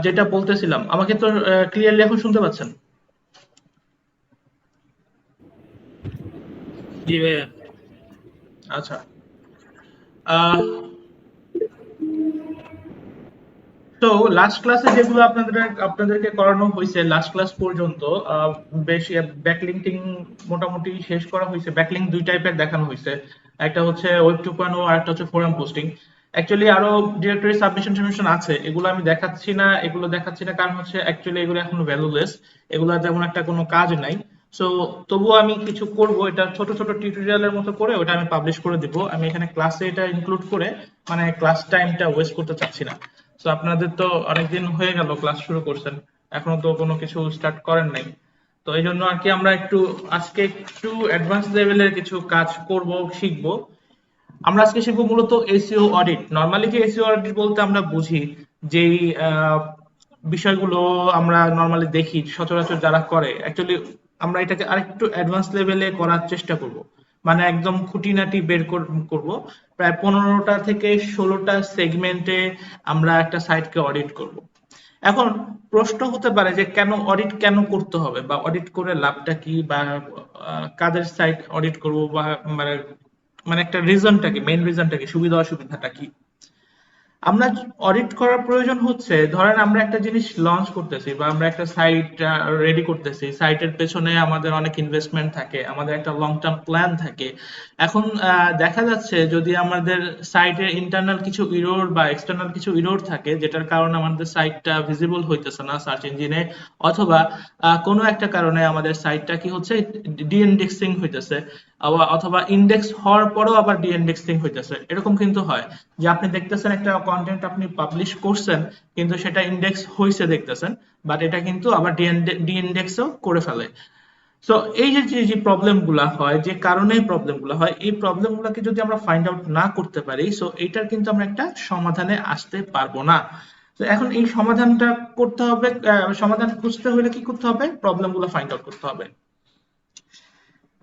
যেটা বলতেছিলাম, আমাকে তো ক্লিয়ারলি এখন শুনতে পাচ্ছেন? জি ভাইয়া। আচ্ছা। আহ তো লাস্ট ক্লাসে যেগুলো আপনাদেরকে করানো হয়েছে লাস্ট ক্লাস পর্যন্ত, বেশ ব্যাকলিংকিং মোটামুটি শেষ করা হয়েছে। ব্যাকলিং দুই টাইপের দেখানো হয়েছে, একটা হচ্ছে ওয়েব 2.0 আর একটা হচ্ছে ফোরাম পোস্টিং। অ্যাকচুয়ালি আরো ডিরেক্টরি সাবমিশন টাবমিশন আছে, এগুলো আমি দেখাচ্ছি না কারণ হচ্ছে অ্যাকচুয়ালি এগুলো এখন ভ্যালুলেস, এগুলো তেমন একটা কোনো কাজ নাই। সো তবুও আমি কিছু করব, এটা ছোট ছোট টিউটোরিয়ালের মতো করে ওটা আমি পাবলিশ করে দিব। আমি এখানে ক্লাসে এটা ইনক্লুড করে মানে ক্লাস টাইমটা ওয়েস্ট করতে চাচ্ছি না। তো আপনাদের তো অনেকদিন হয়ে গেল ক্লাস শুরু করছেন, এখনো তো কোনো কিছু স্টার্ট করেন নাই। তো এই জন্য আর কি আমরা আজকে একটু অ্যাডভান্স লেভেলের কিছু কাজ করব, শিখবো। আমরা আজকে শিখবো মূলত এসইও অডিট। নর্মালি কি এসইও অডিট বলতে আমরা বুঝি যেই আহ, বিষয়গুলো আমরা নর্মালি দেখি সচরাচর যারা করে, অ্যাকচুয়ালি আমরা এটাকে আরেকটু অ্যাডভান্স লেভেলে করার চেষ্টা করব। মানে একদম খুঁটিনাটি করব। প্রায় 15টা থেকে 16টা সেগমেন্টে আমরা একটা সাইটকে অডিট করব। এখন প্রশ্ন হতে পারে যে কেন করতে হবে, বা অডিট করে লাভটা কি, বা কাদের সাইট অডিট করব, বা মানে মানে একটা রিজনটা কি, মেইন রিজনটা কি, সুবিধা অসুবিধাটা কি। আমরা অডিট করার প্রয়োজন হচ্ছে, ধরেন আমরা একটা জিনিস লঞ্চ করতেছি বা আমরা একটা সাইট রেডি করতেছি, সাইটের পেছনে আমাদের অনেক ইনভেস্টমেন্ট থাকে, আমাদের একটা লং টার্ম প্ল্যান থাকে। এখন দেখা যাচ্ছে যদি আমাদের সাইটের ইন্টারনাল কিছু ইরোর বা এক্সটার্নাল কিছু ইরোর থাকে যেটার কারণে আমাদের সাইটটা ভিজিবল হইতেছে না সার্চ ইঞ্জিনে, অথবা কোনো একটা কারণে আমাদের সাইটটা কি হচ্ছে, ডিইন্ডেক্সিং হইতেছে, অথবা ইন্ডেক্স হওয়ার পরেও আবার ডিইন্ডেক্সিং হইতেছে, এরকম কিন্তু হয় যে আপনি দেখতেছেন একটা কন্টেন্ট আপনি পাবলিশ করছেন কিন্তু সেটা ইন্ডেক্স হইছে দেখতেছেন, বাট এটা কিন্তু আবার ডিইন্ডেক্সও করে ফেলে। সো এই যে প্রবলেম গুলা হয়, যে কারণে প্রবলেম গুলা হয়, এই প্রবলেম গুলাকে যদি আমরা ফাইন্ড আউট না করতে পারি, সো এইটার কিন্তু আমরা একটা সমাধানে আসতে পারবো না। তো এখন এই সমাধানটা করতে হবে, সমাধান খুঁজতে হলে কি করতে হবে, প্রবলেম গুলো ফাইন্ড আউট করতে হবে।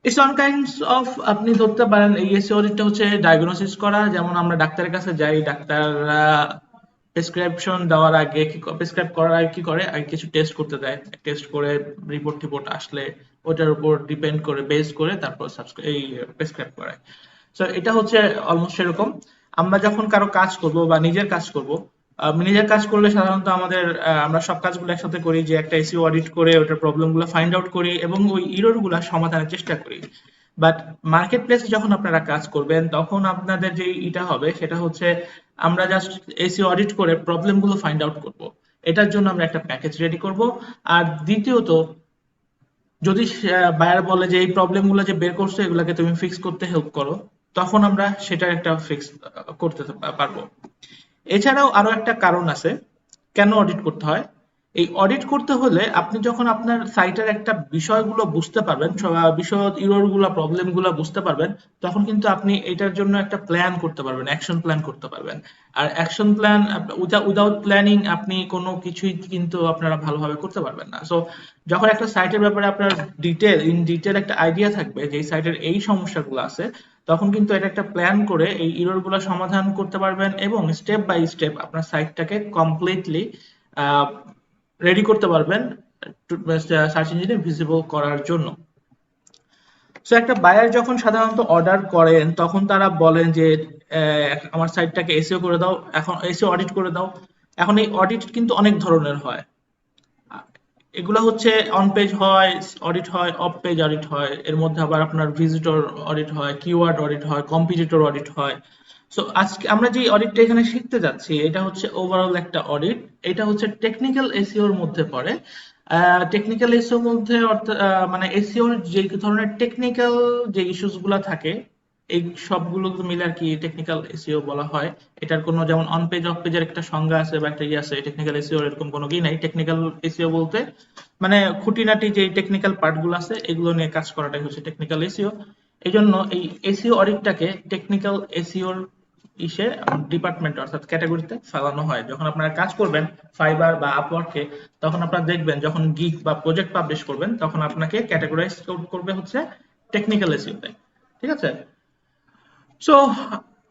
ইটস অন কাইন্ডস অফ, আপনি ধরতে পারেন এই এসিওরিটা হচ্ছে ডায়াগনোসিস করা। যেমন আমরা ডাক্তারের কাছে যাই, ডাক্তাররা প্রেসক্রিপশন দেওয়ার আগে প্রেসক্রাইব করার আগে কি করে, আগে কিছু টেস্ট করতে দেয়। টেস্ট করে রিপোর্ট টিপোর্ট আসলে ওটার উপর ডিপেন্ড করে, বেস করে তারপর এই প্রেসক্রাইব করায়। সো এটা হচ্ছে অলমোস্ট এরকম। আমরা যখন কারো কাজ করব বা নিজের কাজ করব, নিজের কাজ করলে সাধারণত আমরা সব কাজগুলো একসাথে করি, যে একটা এসইও অডিট করে ওটার প্রবলেম গুলো ফাইন্ড আউট করি এবং ওই ইরর গুলা সমাধানের চেষ্টা করি। বাট মার্কেট প্লেসে যখন আপনারা কাজ করবেন তখন আপনাদের যে এটা হবে সেটা হচ্ছে আমরা জাস্ট এসইও অডিট করে প্রবলেম গুলো ফাইন্ড আউট করব। এটার জন্য আমরা একটা প্যাকেজ রেডি করব। আর দ্বিতীয়ত, যদি বায়ার বলে যে এই প্রবলেম গুলো যে বের করছো এগুলাকে তুমি ফিক্স করতে হেল্প করো, তখন আমরা সেটার একটা ফিক্স করতে পারবো। এছাড়াও আরো একটা কারণ আছে কেন অডিট করতে হয়। এই অডিট করতে হলে আপনি যখন আপনার সাইটের একটা বিষয়গুলো বুঝতে পারবেন, বিষয় ইরর গুলা প্রবলেম গুলা বুঝতে পারবেন, তখন কিন্তু আপনি এটার জন্য একটা প্ল্যান করতে পারবেন, অ্যাকশন প্ল্যান করতে পারবেন। আর অ্যাকশন প্ল্যান উইদাউট প্ল্যানিং আপনি কোনো কিছুই কিন্তু আপনারা ভালোভাবে করতে পারবেন না। সো যখন একটা সাইটের ব্যাপারে আপনার ডিটেল একটা আইডিয়া থাকবে যে এই সাইটের এই সমস্যাগুলো আছে, তখন কিন্তু এটা একটা প্ল্যান করে এই ইরর গুলো সমাধান করতে পারবেন এবং স্টেপ বাই স্টেপ আপনার সাইটটাকে কমপ্লিটলি রেডি করতে পারবেন সার্চ ইঞ্জিনে ভিজিবল করার জন্য। সো একটা বায়ার যখন সাধারণত অর্ডার করেন তখন তারা বলেন যে আমার সাইটটাকে এসইও করে দাও, এখন এসইও অডিট করে দাও। এখন এই অডিট কিন্তু অনেক ধরনের হয়। এগুলা হচ্ছে অন পেজ হয়, অডিট হয়, অফ পেজ অডিট হয়, এর মধ্যে আবার আপনার ভিজিটর অডিট হয়, কিওয়ার্ড অডিট হয়, কম্পিটিটর অডিট হয়। সো আজকে আমরা যে অডিটটা এখানে শিখতে যাচ্ছি এটা হচ্ছে ওভারঅল একটা অডিট। এটা হচ্ছে টেকনিক্যাল এসইও এর মধ্যে পড়ে। টেকনিক্যাল এসইও মধ্যে মানে এসইও যে ধরনের টেকনিক্যাল যে ইস্যুস গুলা থাকে এই সবগুলো মিলে আর কি টেকনিক্যাল এসইও বলা হয়। এটার কোনো যেমন অন পেজ অফ পেজের একটা সংজ্ঞা আছে বা একটা ইয়ে আছে, টেকনিক্যাল এসইও এরকম কোনো কি নাই। টেকনিক্যাল এসইও বলতে মানে খুঁটিনাটি যে টেকনিক্যাল পার্ট গুলো আছে এগুলো নিয়ে কাজ করাটাই হচ্ছে টেকনিক্যাল এসইও। এই জন্য এই এসইও অডিটটাকে টেকনিক্যাল এসইওর ডিপার্টমেন্ট অর্থাৎ ক্যাটাগরিতে ফেলানো হয়। যখন আপনারা কাজ করবেন ফাইবার বা আপওয়ার্কে, তখন আপনারা দেখবেন যখন গিগ বা প্রজেক্ট পাবলিশ করবেন তখন আপনাকে ক্যাটাগরাইজ করবে হচ্ছে টেকনিক্যাল এসইওতে। ঠিক আছে? সো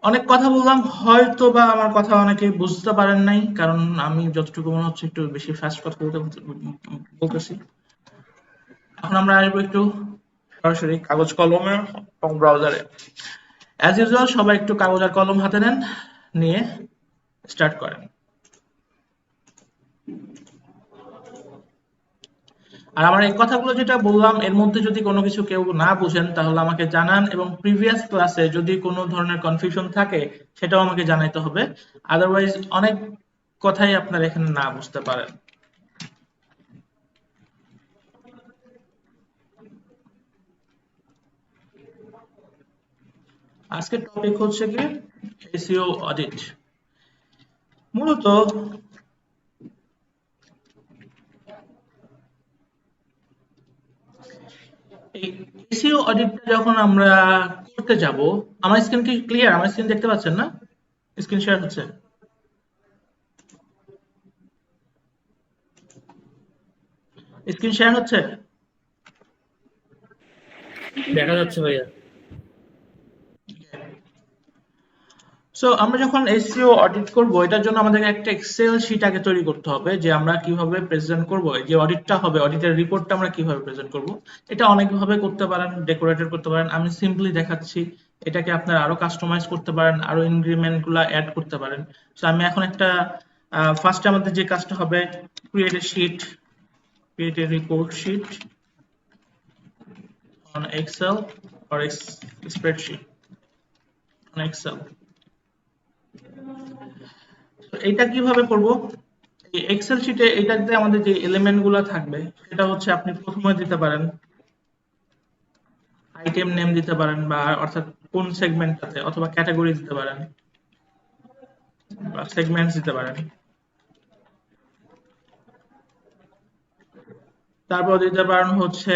অনেক কথা বললাম, হয়তো বা আমার কথা অনেকে বুঝতে পারেন নাই, কারণ আমি যতটুকু মনে হচ্ছে একটু বেশি ফাস্ট কথা বলতেছি। এখন আমরা আসবো একটু সরাসরি কাগজ কলমে এবং ব্রাউজারে। অ্যাজ ইউজুয়াল সবাই একটু কাগজ আর কলম হাতে নেন, নিয়ে স্টার্ট করেন। আর আমার এই কথাগুলো যেটা বললাম এর মধ্যে যদি কোনো কিছু কেউ না বুঝেন তাহলে আমাকে জানান, এবং প্রিভিয়াস ক্লাসে যদি কোনো ধরনের কনফিউশন থাকে সেটাও আমাকে জানাইতে হবে। আদারওয়াইজ অনেক কথাই আপনারা এখানে না বুঝতে পারেন। আজকের টপিক হচ্ছে কি এসইও অডিট। মূলত এই এসইও অডিটটা যখন আমরা করতে যাব, আমার স্ক্রিন কি ক্লিয়ার? আমার স্ক্রিন দেখতে পাচ্ছেন না? স্ক্রিন শেয়ার হচ্ছে? স্ক্রিন শেয়ার হচ্ছে? দেখা যাচ্ছে ভাইয়া। সো আমরা যখন এসইও অডিট করব এটার জন্য আমাদের একটা এক্সেল শিট আগে তৈরি করতে হবে, যে আমরা কিভাবে প্রেজেন্ট করব, যে অডিটটা হবে অডিটের রিপোর্টটা আমরা কিভাবে প্রেজেন্ট করব। এটা অনেকভাবে করতে পারেন, ডেকোরেটেড করতে পারেন, আমি সিম্পলি দেখাচ্ছি। এটাকে আপনারা আরো কাস্টমাইজ করতে পারেন, আরো ইনগ্রিমেন্ট গুলা অ্যাড করতে পারেন। সো আমি এখন একটা ফার্স্টে আমাদের যে কাজটা হবে, create a sheet, create a report sheet on Excel or spreadsheet on Excel। তো এটা কিভাবে করব? এই এক্সেল শিটে এটাতে আমাদের যে এলিমেন্ট গুলো থাকবে সেটা হচ্ছে আপনি প্রথমে দিতে পারেন আইটেম নেম দিতে পারেন, বা অর্থাৎ কোন সেগমেন্টটাতে, অথবা ক্যাটাগরি দিতে পারেন বা সেগমেন্টস দিতে পারেন। তারপর দিতে পারেন হচ্ছে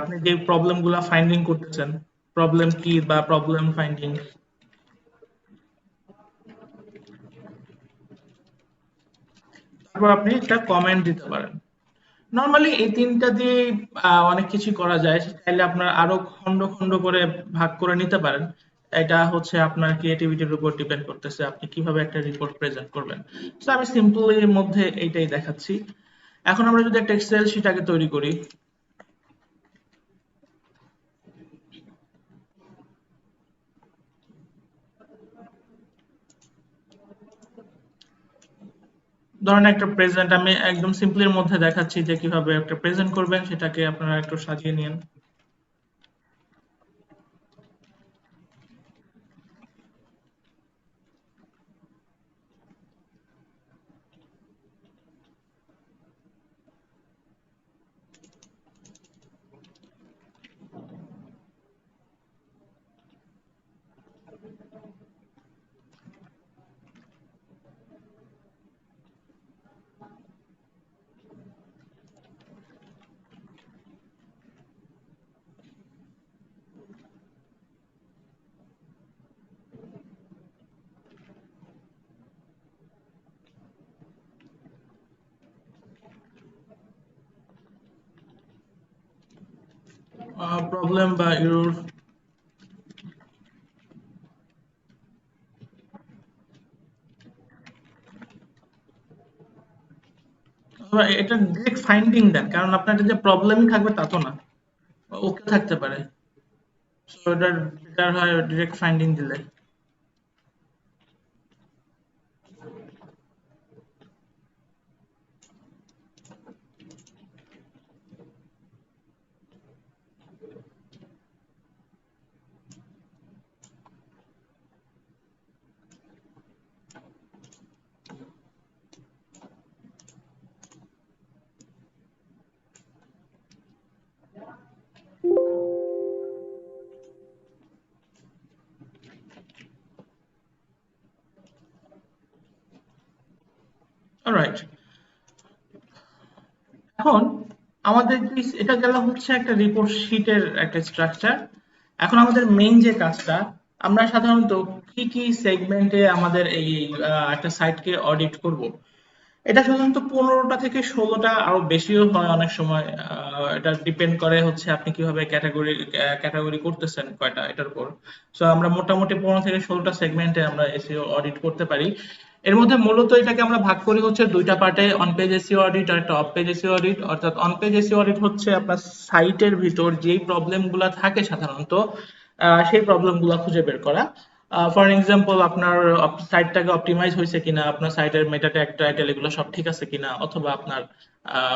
আপনি যে প্রবলেম গুলা ফাইন্ডিং করতেছেন, প্রবলেম কি বা প্রবলেম ফাইন্ডিং। তারপর আপনি একটা কমেন্ট দিতে পারেন। নরমালি এই তিনটা দিয়ে অনেক কিছু করা যায়, চাইলে আপনার আরো খন্ড খন্ড করে ভাগ করে নিতে পারেন। এটা হচ্ছে আপনার ক্রিয়েটিভিটির উপর ডিপেন্ড করতেছে আপনি কিভাবে একটা রিপোর্ট প্রেজেন্ট করবেন। তো আমি সিম্পলি এর মধ্যে এইটাই দেখাচ্ছি। এখন আমরা যদি একটা এক্সেল শিট আগে তৈরি করি, ধরেন একটা প্রেজেন্ট আমি একদম সিম্পলির মধ্যে দেখাচ্ছি যে কিভাবে একটা প্রেজেন্ট করবেন, সেটাকে আপনারা একটু সাজিয়ে নিন। প্রবলেম বা ইউর, এটা ডিরেক্ট ফাইন্ডিং দেন, কারণ আপনার যে প্রবলেমই থাকবে তা তো না, ওকে থাকতে পারে। সো এটা বেটার হয় ডিরেক্ট ফাইন্ডিং দিলে। অলরাইট, এখন আমাদের এটা গেল হচ্ছে একটা রিপোর্ট শিটের একটা স্ট্রাকচার। এখন আমাদের মেইন যে কাজটা, আমরা সাধারণত কি কি সেগমেন্টে আমাদের এই একটা সাইটকে অডিট করব। এটা সাধারণত 15টা থেকে 16টা, আরো বেশিও হয় অনেক সময়। এটা ডিপেন্ড করে হচ্ছে আপনি কিভাবে ক্যাটাগরি করতেছেন কয়টা এটার উপর। সো আমরা মোটামুটি 15 থেকে 16টা সেগমেন্টে আমরা এসইও অডিট করতে পারি। এর মধ্যে মূলত এটাকে আমরা ভাগ করি হচ্ছে দুইটা পার্টে, অন পেজ এসইও অডিট আর একটা অফ পেজ এসইও অডিট। অর্থাৎ অন পেজ এসইও অডিট হচ্ছে আপনার সাইটের ভিতর যেই প্রবলেমগুলো থাকে সাধারণত সেই প্রবলেমগুলো খুঁজে বের করা। ফর এক্সাম্পল আপনার সাইটটাকে অপটিমাইজ হয়েছে কিনা, আপনার সাইটের মেটা ট্যাগ টাইটেল এগুলো সব ঠিক আছে কিনা, অথবা আপনার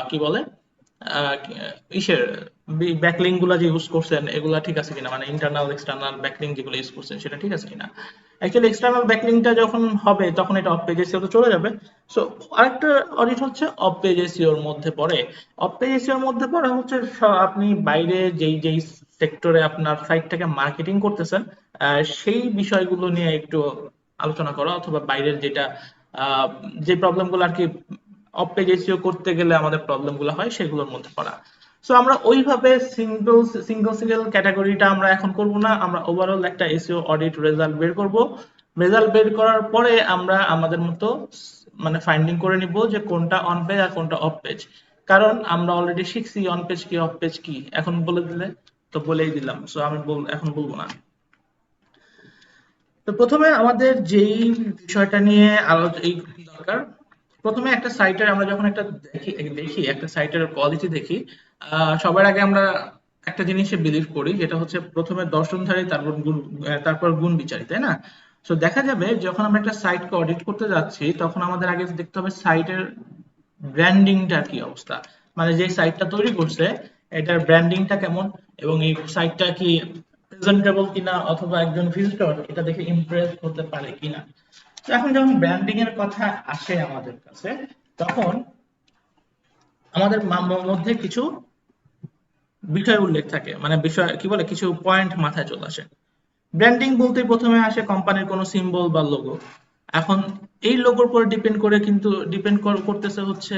কি বলে ইসের ব্যাকলিঙ্ক গুলা যে ইউজ করছেন এগুলা ঠিক আছে কিনা, মানে ইন্টারনাল এক্সটার্নাল ব্যাকলিঙ্ক যেগুলো ইউজ করছেন সেটা ঠিক আছে কিনা। অ্যাকচুয়ালি এক্সটার্নাল ব্যাকলিঙ্কটা যখন হবে তখন এটা অফ পেজ এসইও তে চলে যাবে। সো আরেকটা অডিট হচ্ছে অফ পেজ এসইও এর মধ্যে পড়ে। অফ পেজ এসইও এর মধ্যে পড়ে হচ্ছে আপনি বাইরে যেই যেই সেক্টরে আপনার সাইটটাকে মার্কেটিং করতেছেন সেই বিষয়গুলো নিয়ে একটু আলোচনা করা, অথবা বাইরের যেটা আহ, যে প্রবলেমগুলো আর কি অফ পেজ এসইও করতে গেলে আমাদের প্রবলেমগুলো হয় সেগুলোর মধ্যে পড়া। সো আমরা ওইভাবে সিঙ্গেল ক্যাটাগরিটা আমরা এখন করব না, আমরা ওভারঅল একটা এসইও অডিট রেজাল্ট বের করব। রেজাল্ট বের করার পরে আমরা আমাদের মতো মানে ফাইন্ডিং করে নিব যে কোনটা অন পেজ আর কোনটা অফ পেজ। কারণ আমরা অলরেডি শিখছি অন পেজ কি অফ পেজ কি, এখন বলে দিলে তো বলেই দিলাম, সো আমি এখন বলবো না। তো প্রথমে আমাদের যেই বিষয়টা নিয়ে এই দরকার, প্রথমে একটা সাইটের আমরা যখন একটা দেখি দেখি একটা সাইটের কোয়ালিটি দেখি, সবার আগে আমরা একটা জিনিসে বিলিভ করি, যেটা হচ্ছে প্রথমে দর্শনধারী তারপর গুণ, তারপর গুণ বিচারী, তাই না? তো দেখা যাবে যখন আমরা একটা সাইটকে অডিট করতে যাচ্ছি তখন আমাদের আগে দেখতে হবে সাইটের ব্র্যান্ডিংটার কি অবস্থা, মানে যে সাইটটা তৈরি করছে এটার ব্র্যান্ডিংটা কেমন, এবং এই সাইটটা কি প্রেজেন্টেবল কিনা, অথবা একজন ভিজিটর এটা দেখে ইমপ্রেস হতে পারে কিনা। তো এখন যখন ব্র্যান্ডিং এর কথা আসে আমাদের কাছে, তখন আমাদের মধ্যে কিছু বিষয় উল্লেখ থাকে, মানে বিষয় কি বলে কিছু পয়েন্ট মাথায় চলে আসে। ব্র্যান্ডিং বলতে প্রথমে আসে কোম্পানির কোনো সিম্বল বা লোগো। এখন এই লোগোর উপর ডিপেন্ড করতেছে হচ্ছে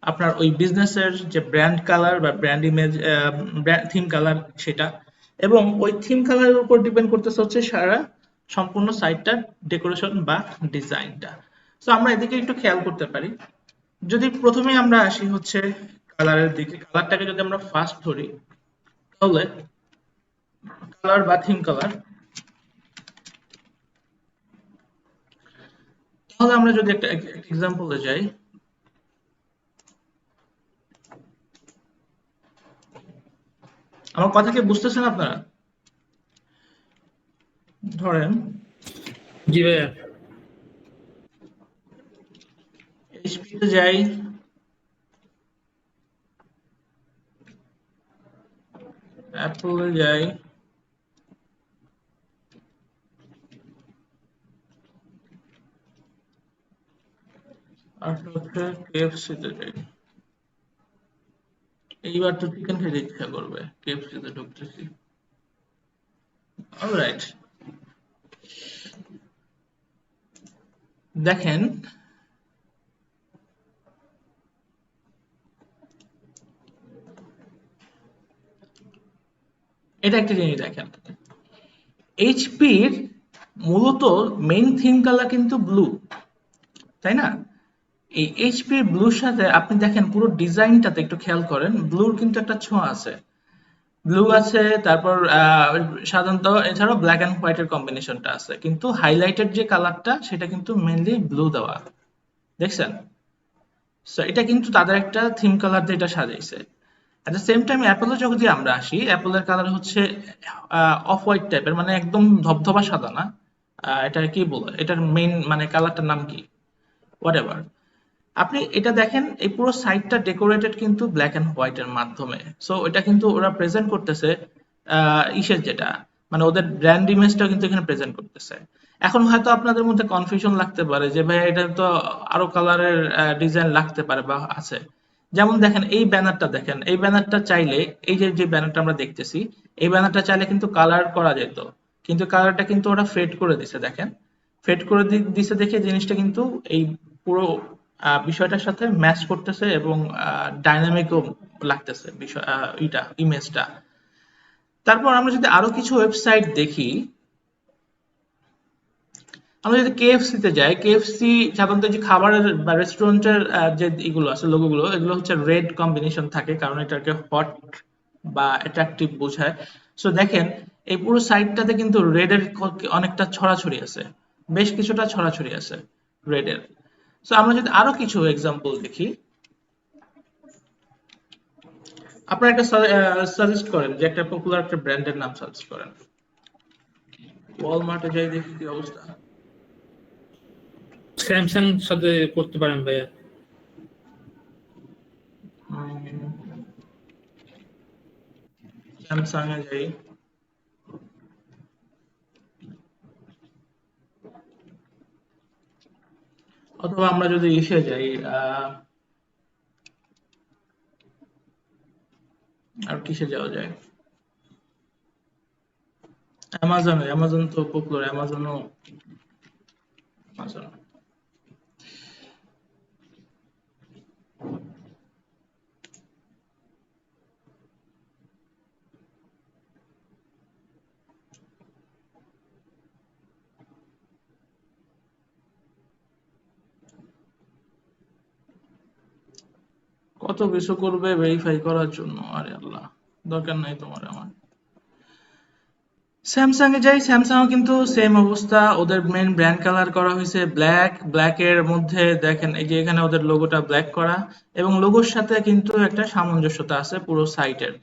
আপনার ওই বিজনেসের যে ব্র্যান্ড কালার বা ব্র্যান্ড ইমেজ, থিম কালার সেটা, এবং ওই থিম কালারের উপর ডিপেন্ড করতেছে হচ্ছে সম্পূর্ণ সাইটটার ডেকোরেশন বা ডিজাইনটা। তো আমরা এদিকে একটু খেয়াল করতে পারি। যদি প্রথমে আমরা আসি হচ্ছে কালারের দিকে, কালারটাকে যদি আমরা ফার্স্ট ধরি, তাহলে কালার বা থিম কালার, তাহলে আমরা যদি একটা এক্সাম্পলে যাই, আমার কথা কি বুঝতেছেন আপনারা? ধরেন জি ভাইয়া। এইচপি তে যাই, অ্যাপলে যাই, আর হচ্ছে কেএফসি তে যাই। এইবার তো চিকেন খেতে ইচ্ছা করবে, কেএফসি তে ঢুকতেছি। অলরাইট, দেখেন এটা একটা জিনিস দেখেন, এইচপির মূলত মেইন থিম কালার কিন্তু ব্লু, তাই না? এই এইচপির ব্লুর সাথে আপনি দেখেন পুরো ডিজাইনটাতে একটু খেয়াল করেন, ব্লুর কিন্তু একটা ছোঁয়া আছে। ব্লু আছে, তারপর সাধারণত এছাড়াও ব্ল্যাক এন্ড হোয়াইটের কম্বিনেশনটা আছে, কিন্তু হাইলাইটেড যে কালারটা সেটা কিন্তু মেইনলি ব্লু দেওয়া, দেখছেন? সো এটা কিন্তু তাদের একটা থিম কালার দিয়ে এটা সাজাইছে। এট দ্য সেম টাইম অ্যাপেলে যদি আমরা আসি, অ্যাপেলের কালার হচ্ছে অফ হোয়াইট টাইপের, মানে একদম ধবধবা সাদা না। এটা কি বলে, এটার মেইন মানে কালারটার নাম কি, হোয়াট এভার। আপনি এটা দেখেন এই পুরো সাইটটা ডেকোরেটেড কিন্তু ব্ল্যাক এন্ড হোয়াইট এর মাধ্যমে। সো এটা কিন্তু ওরা প্রেজেন্ট করতেছে ইসের যেটা, মানে ওদের ব্র্যান্ড ইমেজটাও কিন্তু এখানে প্রেজেন্ট করতেছে। এখন হয়তো আপনাদের মধ্যে কনফিউশন লাগতে পারে যে ভাই এটা তো আরো কালারের ডিজাইন লাগতে পারে বা আছে। যেমন দেখেন এই ব্যানারটা, দেখেন এই ব্যানারটা চাইলে, এই যে যে ব্যানারটা আমরা দেখতেছি, এই ব্যানারটা চাইলে কিন্তু কালার করা যেত, কিন্তু কালারটা কিন্তু ওরা ফেড করে দিছে, দেখেন ফেড করে দিছে দেখে জিনিসটা কিন্তু এই পুরো বিষয়টার সাথে ম্যাচ করতেছে, এবং ডাইনামিকও লাগতেছে বিষয় এটা ইমেজটা। তারপর আমরা যদি আরো কিছু ওয়েবসাইট দেখি, আমরা যদি কেএফসি তে যাই, কেএফসি সাধারণত যে খাবারের বা রেস্টুরেন্টের যে এগুলো আছে লোগোগুলো, এগুলো হচ্ছে রেড কম্বিনেশন থাকে, কারণ এটাকে হট বা অ্যাট্রাকটিভ বোঝায়। সো দেখেন এই পুরো সাইটটাতে কিন্তু রেডের অনেকটা ছড়াছড়ি আছে, বেশ কিছুটা ছড়াছড়ি আছে রেডের। সো আমরা যদি আরো কিছু এক্সাম্পল দেখি, আপনারা একটা সাজেস্ট করেন যে একটা পপুলার একটা ব্র্যান্ডের নাম সাজেস্ট করেন। ওয়ালমার্টে যাই দেখি কি অবস্থা। স্যামসাং সাথে করতে পারেন ভাইয়া। স্যামসাং এ যাই, অথবা আমরা যদি ইসে যাই, আর কিসে যাওয়া যায়, অ্যামাজনে, অ্যামাজন তো পপুলার, অ্যামাজনও, অ্যামাজন। কত কিছু করবে ভেরিফাই করার জন্য, আরে আল্লাহ, দরকার নাই তোমার আমার। স্যামসাং এ যাই, স্যামসাং কিন্তু সেম অবস্থা, ওদের মেইন ব্র্যান্ড কালার করা হয়েছে ব্ল্যাক, ব্ল্যাকের মধ্যে দেখেন এই যে এখানে ওদের লোগোটা ব্ল্যাক করা, এবং লোগোর সাথে কিন্তু একটা সামঞ্জস্যতা আছে পুরো সাইটের।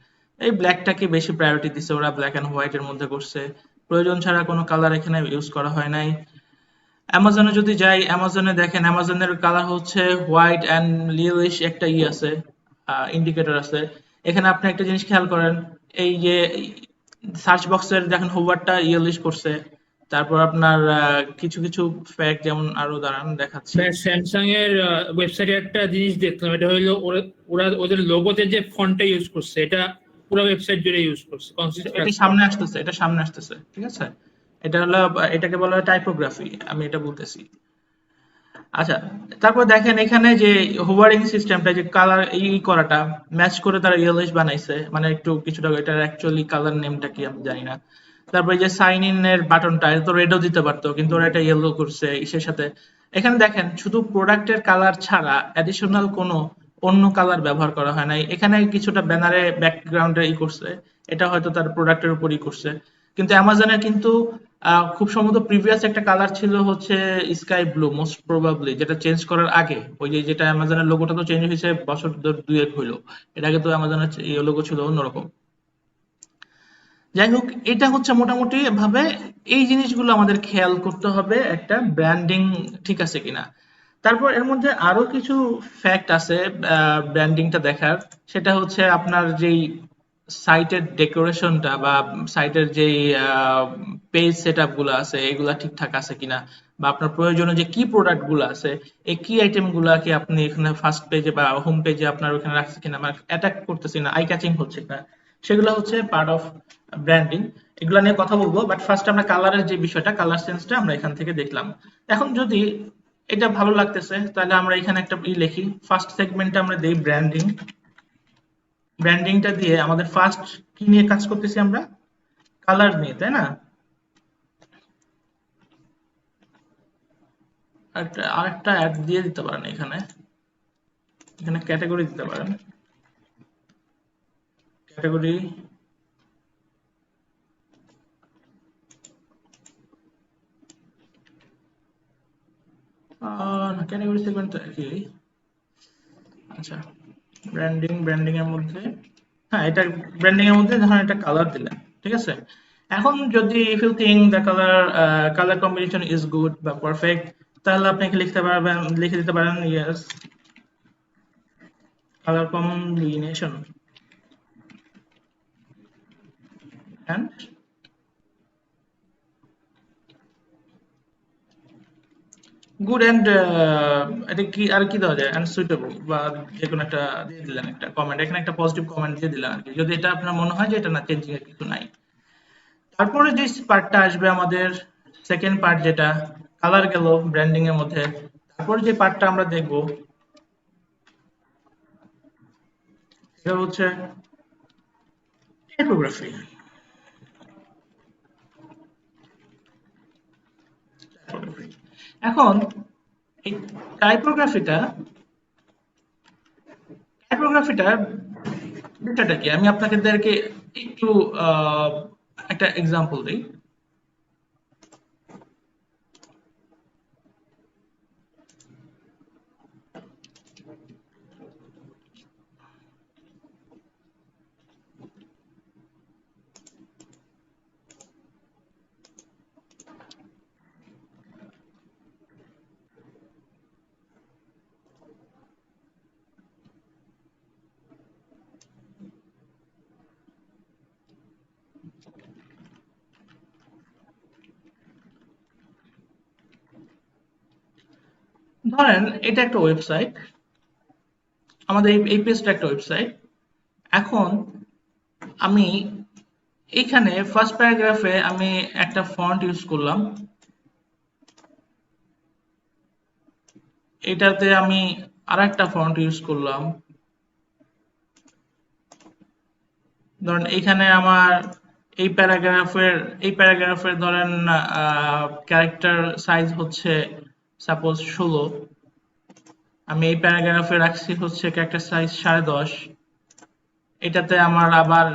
এই ব্ল্যাকটাকে বেশি প্রায়োরিটি দিচ্ছে ওরা, ব্ল্যাক এন্ড হোয়াইট এর মধ্যে করছে, প্রয়োজন ছাড়া কোনো কালার এখানে ইউজ করা হয় নাই। অ্যামাজনে যদি যাই, অ্যামাজনে দেখেন অ্যামাজনের কালার হচ্ছে হোয়াইট অ্যান্ড লিলিশ একটা আছে, ইন্ডিকেটর আছে। এখানে আপনি একটা জিনিস খেয়াল করেন, এই যে সার্চ বক্সের দেখেন হোভারটা ইয়েলিশ করছে। তারপর আপনার কিছু কিছু ফ্যাক্ট যেমন আরো দাঁড়ান দেখাচ্ছি। ভাইয়া স্যামসাং এর ওয়েবসাইটে একটা জিনিস দেখলাম, এটা হলো ওরা ওদের লোগোতে যে ফন্টটা ইউজ করছে, এটা পুরো ওয়েবসাইট জুড়ে ইউজ করছে, এটা সামনে আসতেছে, এটা সামনে আসতেছে, ঠিক আছে। এটা হলো, এটাকে বলা হয় টাইপোগ্রাফি, আমি এটা বলতেছি। আচ্ছা, তারপর দেখেন এখানে যে হোভারিং সিস্টেমটা, যে কালার করাটা ম্যাচ করে তারা ইয়েলোইশ বানাইছে, মানে একটু কিছুটা, এটার অ্যাকচুয়ালি কালার নেমটা কি আমি জানি না। তারপরে যে সাইন ইন এর বাটনটা, এটা তো রেডও দিতে পারতো, কিন্তু ওরা এটা ইয়েলো করছে ইসের সাথে। এখানে দেখেন শুধু প্রোডাক্টের কালার ছাড়া অ্যাডিশনাল কোনো অন্য কালার ব্যবহার করা হয় নাই। এখানে কিছুটা ব্যানারে ব্যাকগ্রাউন্ডে করছে, এটা হয়তো তার প্রোডাক্টের উপরই করছে। কিন্তু অ্যামাজনের কিন্তু খুব সম্ভবত প্রিভিয়াস একটা কালার ছিল হচ্ছে স্কাই ব্লু, মোস্ট প্রবাবলি, যেটা চেঞ্জ করার আগে, ওই যে যেটা অ্যামাজনের লোগোটা তো চেঞ্জ হয়েছে বছর দুয়েক হইলো, এর আগে তো অ্যামাজনের লোগো ছিল অন্যরকম। যাই হোক, এটা হচ্ছে মোটামুটি ভাবে এই জিনিসগুলো আমাদের খেয়াল করতে হবে একটা ব্র্যান্ডিং ঠিক আছে কিনা। তারপর এর মধ্যে আরো কিছু ফ্যাক্ট আছে ব্র্যান্ডিংটা দেখার, সেটা হচ্ছে আপনার যেই সাইটের ডেকোরেশনটা বা সাইটের যেই পেজ সেটআপ গুলো আছে এগুলা ঠিকঠাক আছে কিনা, বা আপনার প্রয়োজনীয় যে কি প্রোডাক্ট গুলো আছে, এই কি আইটেম গুলাকে আপনি এখানে ফার্স্ট পেজে বা হোম পেজে আপনার ওখানে রাখছে কিনা, মানে অ্যাটাক করতেছি না, আই ক্যাচিং হচ্ছে কিনা, সেগুলো হচ্ছে পার্ট অফ ব্র্যান্ডিং। এগুলো নিয়ে কথা বলবো, বাট ফার্স্ট আমরা কালারের যে বিষয়টা, কালার সেন্সটা আমরা এখান থেকে দেখলাম। এখন যদি এটা ভালো লাগতেছে তাহলে আমরা এখানে একটা লিখি, ফার্স্ট সেগমেন্টে আমরা দেই ব্র্যান্ডিং। ব্র্যান্ডিংটা দিয়ে আমাদের ফার্স্ট কি নিয়ে কাজ করতেছি আমরা, কালার নিয়ে, তাই না? আরেকটা অ্যাড দিয়ে দিতে পারেন এখানে, এখানে ক্যাটাগরি দিতে পারেন, ক্যাটাগরি ক্যাটাগরি সেগমেন্ট কি, আচ্ছা, ব্র্যান্ডিং এর মধ্যে, হ্যাঁ এটা ব্র্যান্ডিং এর মধ্যে ধরেন একটা কালার দিলেন, ঠিক আছে। এখন যদি if you think the colour combination is good বা পারফেক্ট, তাহলে আপনি লিখতে পারবেন, লিখে দিতে পারেন yes, colour combination and good and, এটা কি আর কি দেওয়া যায়, এন্ড সুইটেবল, বা যে কোনো একটা দিয়ে দিলেন একটা কমেন্ট, এখানে একটা পজিটিভ কমেন্ট দিয়ে দিলেন আর কি, যদি এটা আপনার মনে হয় যে এটা না, চেঞ্জিং এর কিছু নাই। তারপরে যে পার্টটা আসবে আমাদের, সেকেন্ড পার্ট, যেটা কালার গেল ব্র্যান্ডিং এর মধ্যে, তারপরে যে পার্টটা আমরা দেখব সেটা হচ্ছে টাইপোগ্রাফি। এখন এই টাইপোগ্রাফিটার বিষয়টা কি, আমি আপনাদেরকে একটু একটা এক্সাম্পল দিই। ধরেন এটা একটা ওয়েবসাইট, আমাদের এই পেজটা একটা ওয়েবসাইট। এখন আমি এখানে ফার্স্ট প্যারাগ্রাফে আমি একটা ফন্ট ইউজ করলাম, এটাতে আমি আরেকটা ফন্ট ইউজ করলাম। ধরেন এখানে আমার এই প্যারাগ্রাফের ধরেন ক্যারেক্টার সাইজ হচ্ছে সাপোজ 16, আমি এই প্যারাগ্রাফে রাখছি হচ্ছে ক্যারেক্টার সাইজ 10.5। এটাতে আমার আবার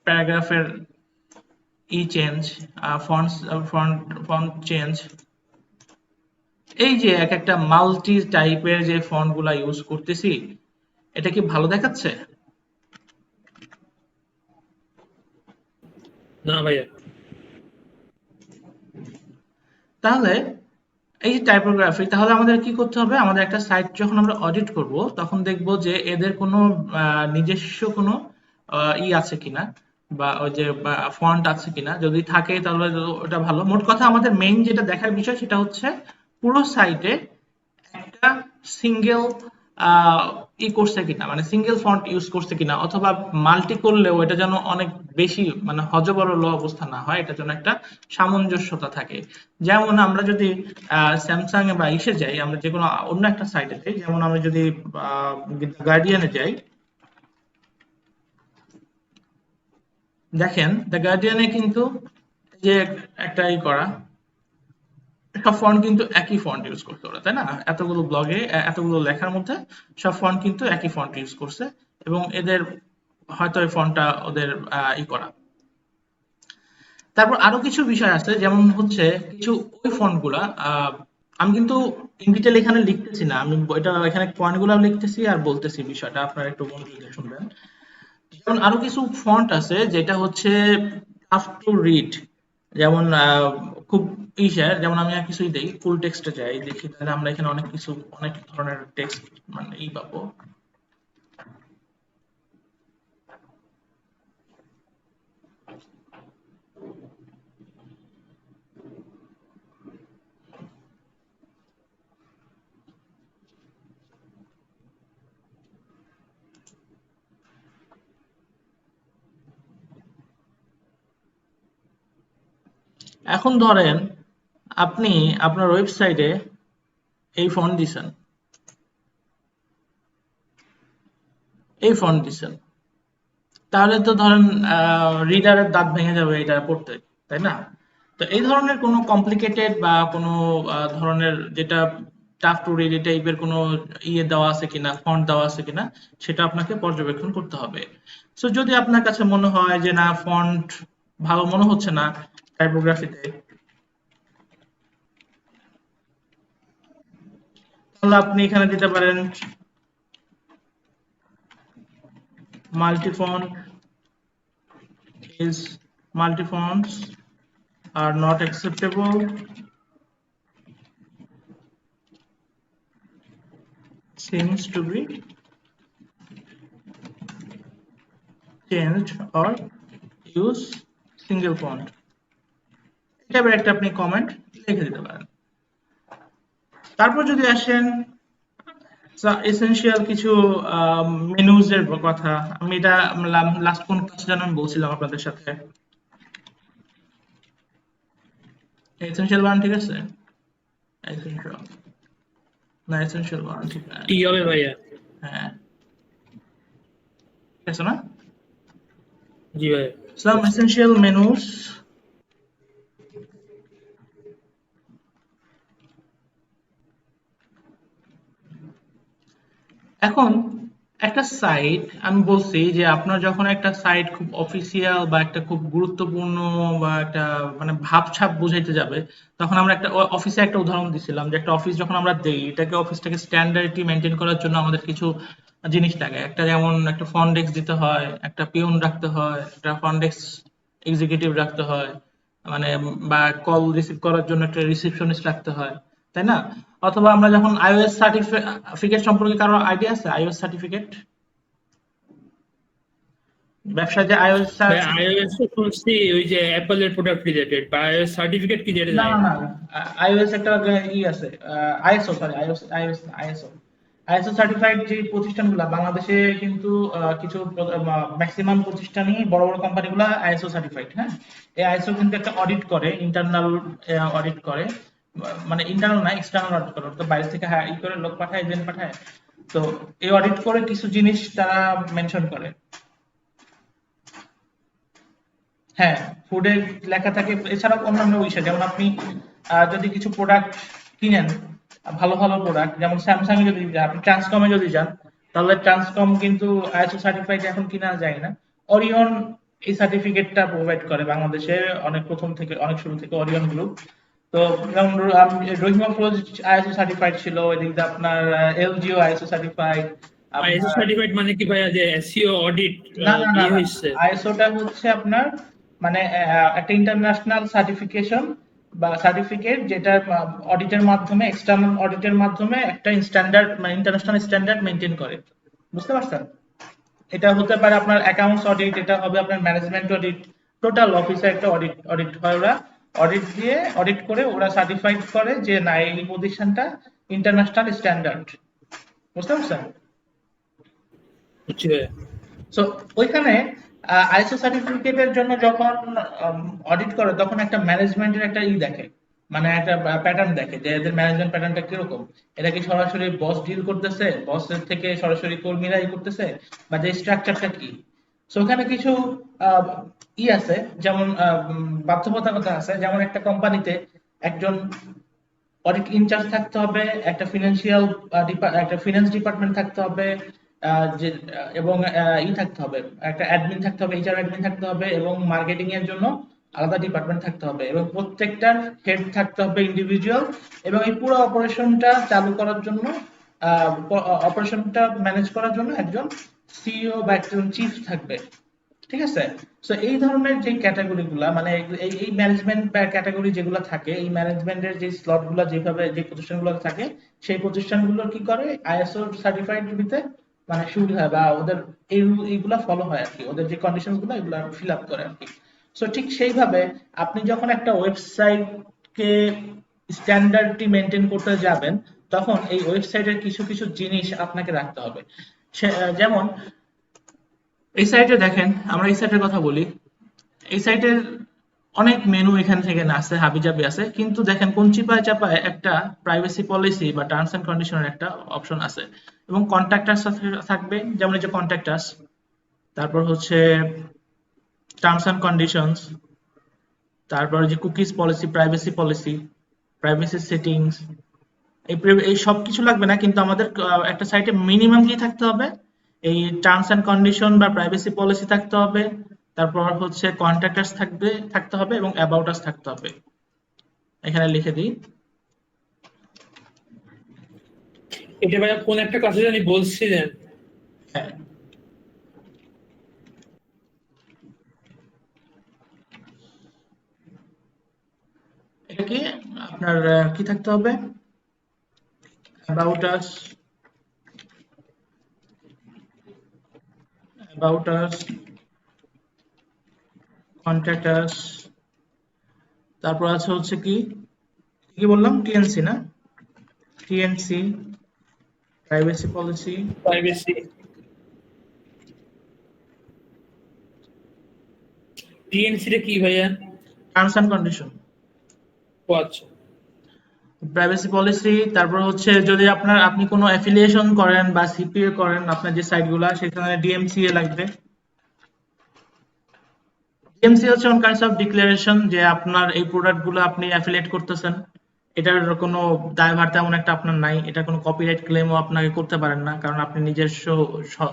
প্যারাগ্রাফের চেঞ্জ, ফন্ট ফন্ট চেঞ্জ, এই যে এক একটা মাল্টি টাইপের যে ফন্ট গুলা ইউজ করতেছি, এটা কি ভালো দেখাচ্ছে? না ভাইয়া। তাহলে এই যে টাইপোগ্রাফি, তাহলে আমাদের কি করতে হবে, আমাদের একটা সাইট যখন আমরা অডিট করব তখন দেখব যে এদের কোনো নিজস্ব কোনো আছে কিনা, বা ওই যে ফন্ট আছে কিনা। যদি থাকে তাহলে ওটা ভালো। মোট কথা আমাদের মেইন যেটা দেখার বিষয় সেটা হচ্ছে পুরো সাইটে একটা সিঙ্গেল করছে কিনা, মানে সিঙ্গেল ফন্ট ইউজ করছে কিনা, অথবা মাল্টি করলেও এটা যেন অনেক বেশি মানে হযবরল অবস্থা না হয়, এটা যেন একটা সামঞ্জস্যতা থাকে। যেমন আমরা যদি স্যামসাং এ বা ইসে যাই, আমরা যে কোনো অন্য একটা সাইটে যাই, যেমন আমরা যদি গার্ডিয়ানে যাই, দেখেন দ্য গার্ডিয়ানে কিন্তু যে একটা করা সব ফন্ট কিন্তু একই ফন্ট ইউজ করতে ওরা, তাই না? এতগুলো ব্লগে এতগুলো লেখার মধ্যে সব ফন্ট কিন্তু একই ফন্ট ইউজ করছে, এবং এদের হয়তো এই ফন্টটা ওদের করা। তারপর আরো কিছু বিষয় আছে, যেমন হচ্ছে কিছু ওই ফন্ট গুলা আমি কিন্তু ইন ডিটেল এখানে লিখতেছি না, আমি এটা এখানে পয়েন্ট গুলা লিখতেছি আর বলতেছি বিষয়টা, আপনারা একটু মনোযোগ দিয়ে শুনবেন। যেমন আরো কিছু ফন্ট আছে যেটা হচ্ছে টাফ টু রিড, যেমন খুব যেমন আমি আর কিছুই দেই, ফুল টেক্সটে যাই, দেখি তাহলে আমরা এখানে অনেক ধরনের টেক্সট মানে পাবো। এখন ধরেন আপনি আপনার ওয়েবসাইটে এই ফন্ট দিছেন, তাহলে তো ধরেন রিডারের দাঁত ভেঙে যাবে এটা পড়তে, তাই না? তো এই ধরনের কোনো কমপ্লিকেটেড বা কোনো ধরনের যেটা টাফ টু রিড টাইপের কোনো দেওয়া আছে কিনা, ফন্ট দেওয়া আছে কিনা, সেটা আপনাকে পর্যবেক্ষণ করতে হবে। সো যদি আপনার কাছে মনে হয় যে না, ফন্ট ভালো মনে হচ্ছে না টাইপোগ্রাফিতে, তাহলে আপনি এখানে দিতে পারেন multi-font multi-fonts are not acceptable, seems to be changed or use single font। এটা একটা আপনি কমেন্ট লিখে দিতে পারেন। তারপর যদি আসেন এসেনশিয়াল কিছু মেনুজ এর কথা, আমি এটা লাস্ট কোন ক্লাসে যেন আমি বলছিলাম আপনাদের সাথে, এসেনশিয়াল ওয়ান ঠিক আছে, এসেনশিয়াল না, এসেনশিয়াল ওয়ান ঠিক না, টি হবে ভাইয়া। হ্যাঁ ঠিক আছে না? জি ভাইয়া। Some essential menus এখন একটা সাইট, আমি বলছি যে আপনার যখন একটা সাইট খুব অফিসিয়াল বা একটা খুব গুরুত্বপূর্ণ বা একটা মানে ভাবছাপ বুঝাইতে যাবে, তখন আমরা একটা অফিসে একটা উদাহরণ দিছিলাম যে একটা অফিস যখন আমরা দেই, এটাকে অফিসটাকে স্ট্যান্ডার্ডটি মেনটেন করার জন্য আমাদের কিছু জিনিস লাগে। একটা যেমন একটা ফ্রন্ট ডেস্ক দিতে হয়, একটা পিয়ন রাখতে হয়, একটা ফ্রন্ট ডেস্ক এক্সিকিউটিভ রাখতে হয়, মানে বা কল রিসিভ করার জন্য একটা রিসেপশনিস্ট রাখতে হয়, তাই না? অথবা আমরা যখন iOS সার্টিফিকেট সম্পর্কে কারো আইডিয়া আছে? iOS সার্টিফিকেট, ব্যবসায় যে iOS ভাই iOS তো শুনছি ওই যে অ্যাপলের প্রোডাক্ট রিলেটেড, বা iOS সার্টিফিকেট কি যেটা না জানি না না। না iOS একটা ই আছে, আইএসও, সরি iOS না, আইএসও সার্টিফাইড যে প্রতিষ্ঠানগুলো বাংলাদেশে কিন্তু কিছু ম্যাক্সিমাম প্রতিষ্ঠানই বড় বড় কোম্পানিগুলো আইএসও সার্টিফাইড। হ্যাঁ, এই আইএসও কিন্তু একটা অডিট করে, ইন্টারনাল অডিট করে, মানে ইন্টারনাল না এক্সটার্নাল অডিট করে, তো বাইরে থেকে ই করে লোক পাঠায়, এজেন্ট পাঠায়। তো এই অডিট করে কিছু জিনিস তারা মেনশন করে। হ্যাঁ, ফুডে লেখা থাকে, এছাড়াও অন্যান্য বিষয় যেমন আপনি যদি কিছু প্রোডাক্ট কিনেন, ভালো ভালো প্রোডাক্ট, যেমন স্যামসাং এ যদি যান, আপনি ট্রান্সকমে যদি যান, তাহলে ট্রান্সকম কিন্তু আইএসও সার্টিফাইড এখন কিনা যায় না। অরিয়ন এই সার্টিফিকেটটা প্রোভাইড করে বাংলাদেশে, অনেক প্রথম থেকে, অনেক শুরু থেকে অরিয়ন গ্রুপ। তো যেমন রহিমা ফ্রোজ আইএসও সার্টিফাইড ছিল, এদিক দিয়ে আপনার এলজিও আইএসও সার্টিফাইড। আইএসও আপনার সার্টিফাইড মানে কি ভাইয়া, যে এসইও অডিট না না না ইয়ে না, হইছে? আইএসওটা হচ্ছে আপনার মানে একটা ইন্টারন্যাশনাল সার্টিফিকেশন বা সার্টিফিকেট, যেটা অডিটের মাধ্যমে, এক্সটার্নাল অডিটের মাধ্যমে একটা স্ট্যান্ডার্ড মানে ইন্টারন্যাশনাল স্ট্যান্ডার্ড মেনটেন করে। বুঝতে পারছেন? এটা হতে পারে আপনার অ্যাকাউন্টস অডিট, এটা হবে আপনার ম্যানেজমেন্ট অডিট, টোটাল অফিসে একটা অডিট অডিট হয়। ওরা অডিট দিয়ে অডিট করে ওরা সার্টিফাইড করে যে না, এই প্রতিষ্ঠানটা ইন্টারন্যাশনাল স্ট্যান্ডার্ড। বুঝতে পারছেন? বুঝছি ভাইয়া। সো ওইখানে আইএসও সার্টিফিকেটের জন্য যখন অডিট করে, তখন একটা ম্যানেজমেন্টের একটা দেখে, মানে একটা প্যাটার্ন দেখে যে এদের ম্যানেজমেন্ট প্যাটার্নটা কিরকম। এটা কি সরাসরি বস ডিল করতেছে, বসের থেকে সরাসরি কর্মীরা করতেছে, বা যে স্ট্রাকচারটা কি। সো ওখানে কিছু আহ, আছে, যেমন বাধ্যবাধকতা আছে, যেমন একটা কোম্পানিতে একজন অডিট ইনচার্জ থাকতে হবে, একটা ফিনান্সিয়াল একটা ফিনান্স ডিপার্টমেন্ট থাকতে হবে, যে এবং থাকতে হবে, একটা অ্যাডমিন থাকতে হবে, এইচআর অ্যাডমিন থাকতে হবে, এবং মার্কেটিং এর জন্য আলাদা ডিপার্টমেন্ট থাকতে হবে, এবং প্রত্যেকটার হেড থাকতে হবে ইন্ডিভিজুয়াল, এবং এই পুরো অপারেশনটা চালু করার জন্য, অপারেশনটা ম্যানেজ করার জন্য একজন সিইও বা একজন চিফ থাকবে। ঠিক আছে? সো এই ধরনের যে ক্যাটাগরি গুলা, মানে এই এই ম্যানেজমেন্ট ক্যাটাগরি যেগুলো থাকে, এই ম্যানেজমেন্টের যে স্লট গুলা যেভাবে যে প্রতিষ্ঠানগুলো থাকে, সেই প্রতিষ্ঠানগুলো কি করে আইএসও সার্টিফাইড দিতে মানে সুবিধা হয়, বা ওদের এইগুলা ফলো হয় আর কি, ওদের যে কন্ডিশন গুলো এগুলো ফিল আপ করে আর কি। সো ঠিক সেইভাবে আপনি যখন একটা ওয়েবসাইট কে স্ট্যান্ডার্ডটি মেনটেন করতে যাবেন, তখন এই ওয়েবসাইটের কিছু কিছু জিনিস আপনাকে রাখতে হবে। যেমন এই সাইটে দেখেন, আমরা এই সাইটের কথা বলি, এই সাইটের অনেক মেনু এখান থেকে না আছে, হাবিজাবি আছে, কিন্তু দেখেন কোন চিপায় চাপায় একটা প্রাইভেসি পলিসি বা টার্মস এন্ড কন্ডিশনের একটা অপশন আছে, এবং কন্ট্যাক্টাস থাকবে, যেমন এই যে কন্ট্যাক্টাস, তারপর হচ্ছে টার্মস এন্ড কন্ডিশনস, তারপর যে cookies policy, privacy policy, privacy settings, এই সব কিছু লাগবে না, কিন্তু আমাদের একটা সাইটে মিনিমাম কি থাকতে হবে, এই টার্মস এন্ড কন্ডিশন বা প্রাইভেসি পলিসি থাকতে হবে, তারপর হচ্ছে কন্ট্যাক্টার্স থাকতে হবে, এবং অ্যাবাউট আস থাকতে হবে। এখানে লিখে দিই। এটা ভাইয়া কোন একটা ক্লাসে জানি বলছিলেন। হ্যাঁ, এটা কি আপনার কি থাকতে হবে, অ্যাবাউট আস, অ্যাবাউট আস, কন্ট্যাক্টার্স, তারপর আছে হচ্ছে কি কি বললাম, টিএনসি না, TNC, privacy policy, privacy, TNC টা কি ভাইয়া? টার্মস এন্ড কন্ডিশন, ও আচ্ছা। Privacy policy. তারপর হচ্ছে যদি আপনি কোনো অ্যাফিলিয়েশন করেন বা সিপিএ করেন, আপনার যে সাইটগুলা, সেখানে ডিএমসিএ লাগবে। ডিএমসি হচ্ছে অন কাইন্ডস অফ ডিক্লারেশন যে আপনার এই প্রোডাক্টগুলো আপনি অ্যাফিলিয়েট করতেছেন, এটার কোনো দায়ভার তেমন একটা আপনার নাই, এটা কোনো কপিরাইট ক্লেমও আপনাকে করতে পারেন না, কারণ আপনি নিজস্ব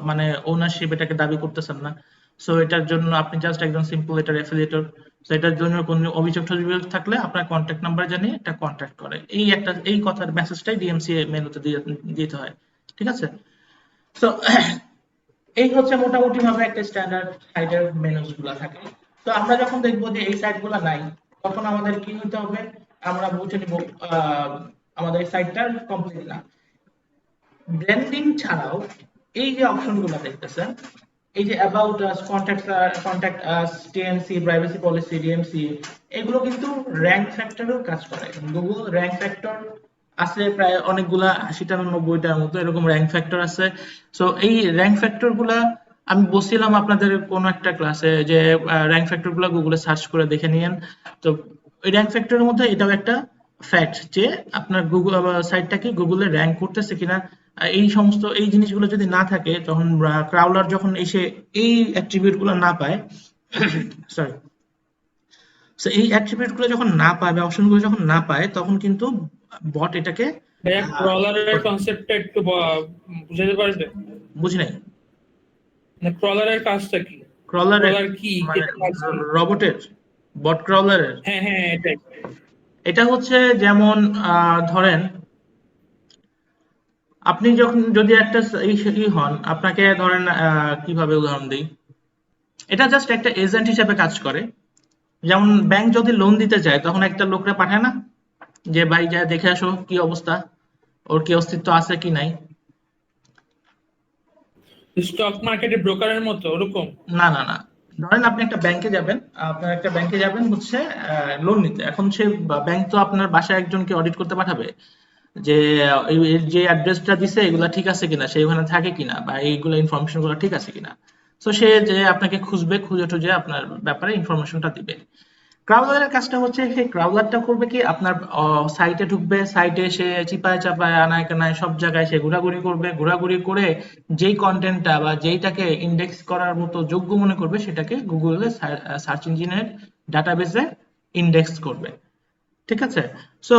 মানে ওনারশিপ এটাকে দাবি করতেছেন না। সো এটার জন্য আপনি জাস্ট একজন সিম্পল এটার অ্যাফিলিয়েটর। সো এটার জন্য কোনো অভিযোগ টভিযোগ থাকলে আপনার কন্ট্যাক্ট নাম্বার জানিয়ে এটা কন্ট্যাক্ট করে, এই কথার মেসেজটাই ডিএমসি মেনুতে দিতে হয়। ঠিক আছে? সো এই হচ্ছে মোটামুটি ভাবে একটা স্ট্যান্ডার্ড সাইটের মেনুস গুলা থাকে। তো আমরা যখন দেখবো যে এই সাইট গুলা নাই, তখন আমাদের কি হতে হবে, আমরা বুঝে নিব আমাদের এই সাইটটা কমপ্লিট না। ব্র্যান্ডিং ছাড়াও এই যে অপশন গুলো দেখতেছেন, এই যে about us, contact us, TMC, privacy policy, DMC, এগুলো কিন্তু র্যাঙ্ক ফ্যাক্টরেও কাজ করে। গুগল র্যাঙ্ক ফ্যাক্টর আছে প্রায় অনেকগুলা, 80টা না 90টার মতো এরকম র্যাঙ্ক ফ্যাক্টর আছে। সো এই র্যাঙ্ক ফ্যাক্টর গুলা আমি বলছিলাম আপনাদের কোন একটা ক্লাসে যে র্যাঙ্ক ফ্যাক্টর গুলা গুগলে সার্চ করে দেখে নিয়েন। তো ওই র্যাঙ্ক ফ্যাক্টরের মধ্যে এটাও একটা ফ্যাক্ট যে আপনার গুগল সাইটটা কি গুগলে র্যাঙ্ক করতেছে কিনা। এই সমস্ত এই জিনিসগুলো যদি না থাকে, তখন ক্রাউলার যখন এসে এই অ্যাট্রিবিউট গুলো না পায়, সরি, সো এই অ্যাট্রিবিউট গুলো যখন না পায় বা অপশন গুলো যখন না পায়, তখন কিন্তু বট এটাকে ভাইয়া ক্রলারের কনসেপ্টটা একটু বুঝাতে পারবে? বুঝি নাই। মানে ক্রলারের কাজটা কি? ক্রলারের ক্রলার কি, মানে এটা কাজ কি? রবটের, বট ক্রলারের হ্যাঁ হ্যাঁ, এটাই। এটা হচ্ছে যেমন ধরেন আপনি যখন যদি একটা হন, আপনাকে ধরেন কিভাবে উদাহরণ দিই, এটা জাস্ট একটা এজেন্ট হিসেবে কাজ করে। যেমন ব্যাংক যদি লোন দিতে চায়, তখন একটা লোকরা পাঠায় না যে ভাই যা দেখে আসো কি অবস্থা, ওর কি অস্তিত্ব আছে কি নাই। স্টক মার্কেটে ব্রোকারের মতো ওরকম? না না না, ধরেন আপনি একটা ব্যাংকে যাবেন, আপনার একটা ব্যাংকে যাবেন হচ্ছে লোন নিতে। এখন সে ব্যাংক তো আপনার বাসায় একজনকে অডিট করতে পাঠাবে যে এর যে অ্যাড্রেসটা দিছে এগুলা ঠিক আছে কিনা, সে ওখানে থাকে কিনা, বা এইগুলো ইনফরমেশন গুলো ঠিক আছে কিনা। তো সে যে আপনাকে খুঁজবে, খুঁজে টুজে আপনার ব্যাপারে ইনফরমেশনটা দিবে। ক্রাউলারের কাজটা হচ্ছে, সেই ক্রাউলারটা করবে কি, আপনার সাইটে ঢুকবে, সাইটে সে চিপায় চাপায় আনায় কানায় সব জায়গায় সে ঘোরাঘুরি করবে, ঘোরাঘুরি করে যেই কন্টেন্টটা বা যেইটাকে ইন্ডেক্স করার মতো যোগ্য মনে করবে, সেটাকে গুগলে সার্চ ইঞ্জিনের ডাটাবেসে ইন্ডেক্স করবে। ঠিক আছে? সো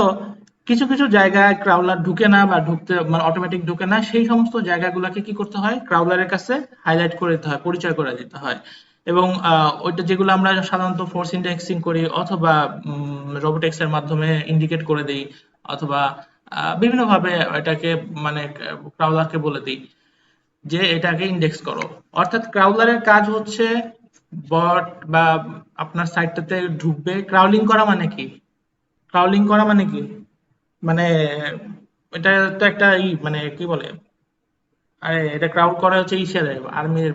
কিছু কিছু জায়গায় ক্রাউলার ঢুকে না বা ঢুকতে মানে অটোমেটিক ঢুকে না, সেই সমস্ত জায়গাগুলোকে কি করতে হয়, ক্রাউলারের কাছে হাইলাইট করে দিতে হয়, পরিচয় করে দিতে হয়। এবং ওইটা যেগুলো আমরা সাধারণত ফোর্স ইন্ডেক্সিং করি, অথবা রোবোটিক্স এর মাধ্যমে ইন্ডিকেট করে দিই, অথবা বিভিন্নভাবে এটাকে মানে ক্রাউলারকে বলে দিই যে এটাকে ইন্ডেক্স করো। অর্থাৎ ক্রাউলারের কাজ হচ্ছে বট বা আপনার সাইটটাতে ঢুকবে। ক্রাউলিং করা মানে কি? ক্রাউলিং করা মানে কি? মানে এটা তো একটা মানে কি বলে, আরে এটা ক্রাউড করা হচ্ছে ইসের আর্মির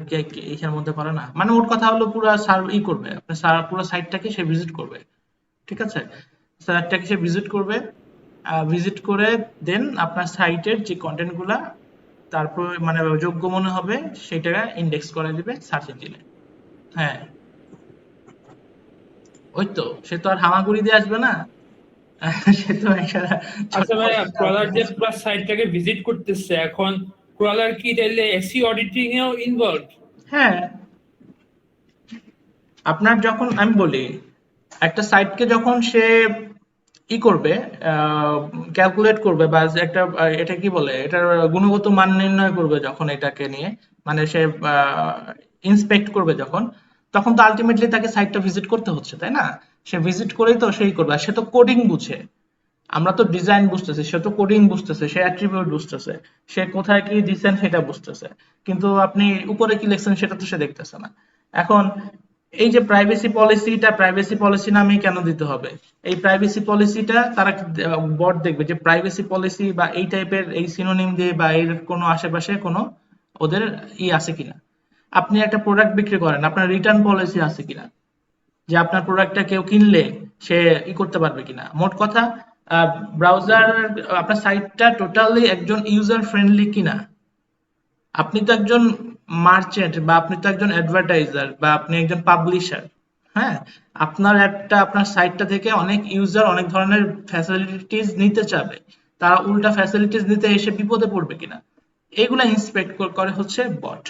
ইসের মধ্যে করে না, মানে ওর কথা হলো পুরো করবে আপনার পুরো সাইটটাকে সে ভিজিট করবে। ঠিক আছে? সাইটটাকে সে ভিজিট করবে, ভিজিট করে দেন আপনার সাইটের যে কন্টেন্ট গুলা তারপর মানে যোগ্য মনে হবে সেটা ইন্ডেক্স করে দিবে সার্চ ইঞ্জিনে। হ্যাঁ, ওই তো, সে তো আর হামাগুড়ি দিয়ে আসবে না। সে তো একটা ছোট আচ্ছা ভাইয়া, ক্রলার যে কাজ পুরো সাইটটাকে ভিজিট করতেছে, এখন ক্রলার কি তাহলে এসি অডিটিং এও ইনভলভ? হ্যাঁ, আপনার যখন আমি বলি একটা সাইটকে যখন সে করবে, ক্যালকুলেট করবে, বা একটা এটা কি বলে, এটার গুণগত মান নির্ণয় করবে যখন এটাকে নিয়ে, মানে সে ইন্সপেক্ট করবে যখন, তখন তো আলটিমেটলি তাকে সাইটটা ভিজিট করতে হচ্ছে, তাই না? সে ভিজিট করেই তো সেই করবে, আর সে তো কোডিং বুঝে। আমরা তো ডিজাইন বুঝতেছি, সে তো কোডিং বুঝতেছে, সে অ্যাট্রিবিউট বুঝতেছে, সে কোথায় কি দিচ্ছেন সেটা বুঝতেছে। কিন্তু আপনি উপরে কি লিখছেন সেটা তো সে দেখতেছে না। এখন এই যে প্রাইভেসি পলিসি নামে কেন দিতে হবে? এই প্রাইভেসি পলিসিটা তারা বট দেখবে যে প্রাইভেসি পলিসি বা এই টাইপের এই সিনোনিম দিয়ে বা এর কোনো আশেপাশে কোনো ওদের আছে কিনা। আপনি একটা প্রোডাক্ট বিক্রি করেন, আপনার রিটার্ন পলিসি আছে কিনা, যে আপনার প্রোডাক্টটা কেউ কিনলে সে করতে পারবে কিনা। মোট কথা ব্রাউজার আপনার সাইটটা টোটালি একজন ইউজার ফ্রেন্ডলি কিনা। আপনি তো একজন মার্চেন্ট, বা আপনি তো একজন অ্যাডভার্টাইজার, বা আপনি একজন পাবলিশার। হ্যাঁ, আপনার সাইটটা থেকে অনেক ইউজার অনেক ধরনের ফ্যাসিলিটিস নিতে চাবে, তারা উল্টা ফ্যাসিলিটিস নিতে এসে বিপদে পড়বে কিনা, এগুলা ইন্সপেক্ট করে হচ্ছে বট,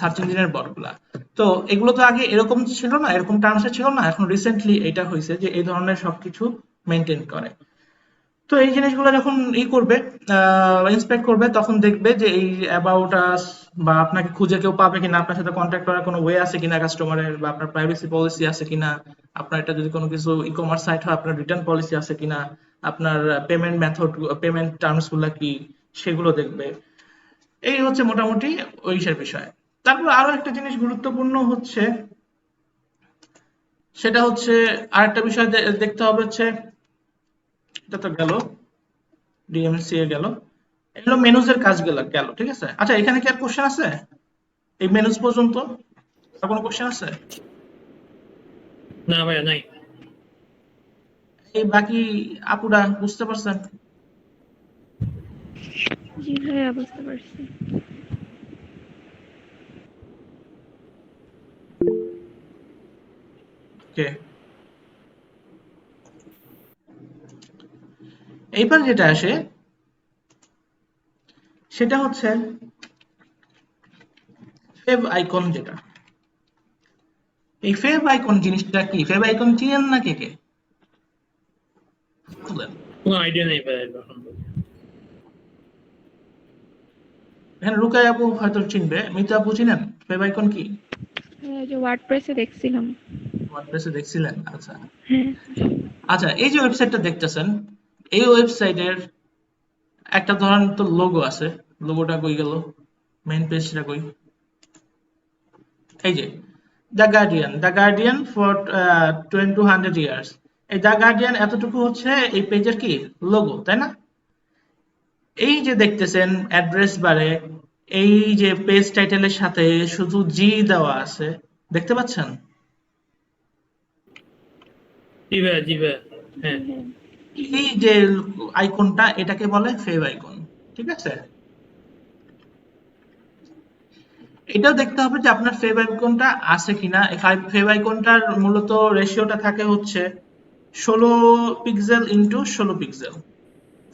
সার্চ ইঞ্জিনের বট গুলা। তো এগুলো তো আগে এরকম ছিল না, এরকম টার্মসে ছিল না, এখন রিসেন্টলি এটা হয়েছে যে এই ধরনের সবকিছু মেনটেন করে। তো এই জিনিসগুলো যখন করবে, ইন্সপেক্ট করবে, তখন দেখবে যে এই অ্যাবাউট আস বা আপনাকে খুঁজে কেউ পাবে কিনা, আপনার সাথে কন্ট্যাক্ট করার কোনো ওয়ে আছে কিনা কাস্টমারের, বা আপনার প্রাইভেসি পলিসি আছে কিনা, আপনার এটা যদি কোনো কিছু ই কমার্স সাইট হয় আপনার রিটার্ন পলিসি আছে কিনা, আপনার পেমেন্ট মেথড, পেমেন্ট টার্মস গুলা কি, সেগুলো দেখবে। এই হচ্ছে মোটামুটি ওইসের বিষয়। তারপর আরো একটা জিনিস গুরুত্বপূর্ণ হচ্ছে, সেটা হচ্ছে আরেকটা বিষয় দেখতে হবে হচ্ছে, এটা তো গেল, ডিএমসি এ গেল, এগুলো মেনুজের কাজগুলো গেল, ঠিক আছে। আচ্ছা, এখানে কি আর কোশ্চেন আছে এই মেনুজ পর্যন্ত? আর কোনো কোশ্চেন আছে? না ভাইয়া নাই। এই বাকি আপুরা বুঝতে পারছেন? জি ভাইয়া বুঝতে পারছি। ওকে, এইবার যেটা আসে সেটা হচ্ছে ফেভ আইকন। যেটা এই ফেভ আইকন জিনিসটা কি, ফেভ আইকন চিনেন না কে কে? বুঝলেন? কোনো আইডিয়া নেই ভাইয়া এখন। এখানে রুকাই আপু হয়তো চিনবে, মিতু আপু চিনেন ফেভ আইকন কি? যে ওয়ার্ডপ্রেসে দেখছিলাম। ওয়ার্ডপ্রেসে দেখছিলেন? আচ্ছা হ্যাঁ। আচ্ছা, এই যে ওয়েবসাইটটা দেখতেছেন, এই ওয়েবসাইটের একটা ধরেন তো লোগো আছে, লোগোটা কই গেল, মেইন পেজটা কই, এই যে the guardian for 20 to 100 years। এই দ্য গার্ডিয়ান এতটুকু হচ্ছে এই পেজের কি লোগো, তাই না? এই যে দেখতেছেন অ্যাড্রেস বারে এই যে পেজ টাইটেলের সাথে শুধু জি দেওয়া আছে, দেখতে পাচ্ছেন? জি ভাইয়া, জি ভাইয়া। হ্যাঁ। হ্যাঁ। এই যে আইকনটা, এটাকে বলে ফেভ আইকন, ঠিক আছে। এটাও দেখতে হবে যে আপনার ফেভ আইকনটা আছে কিনা। ফেভ আইকনটার মূলত রেশিওটা থাকে হচ্ছে 16 pixel into 16 pixel.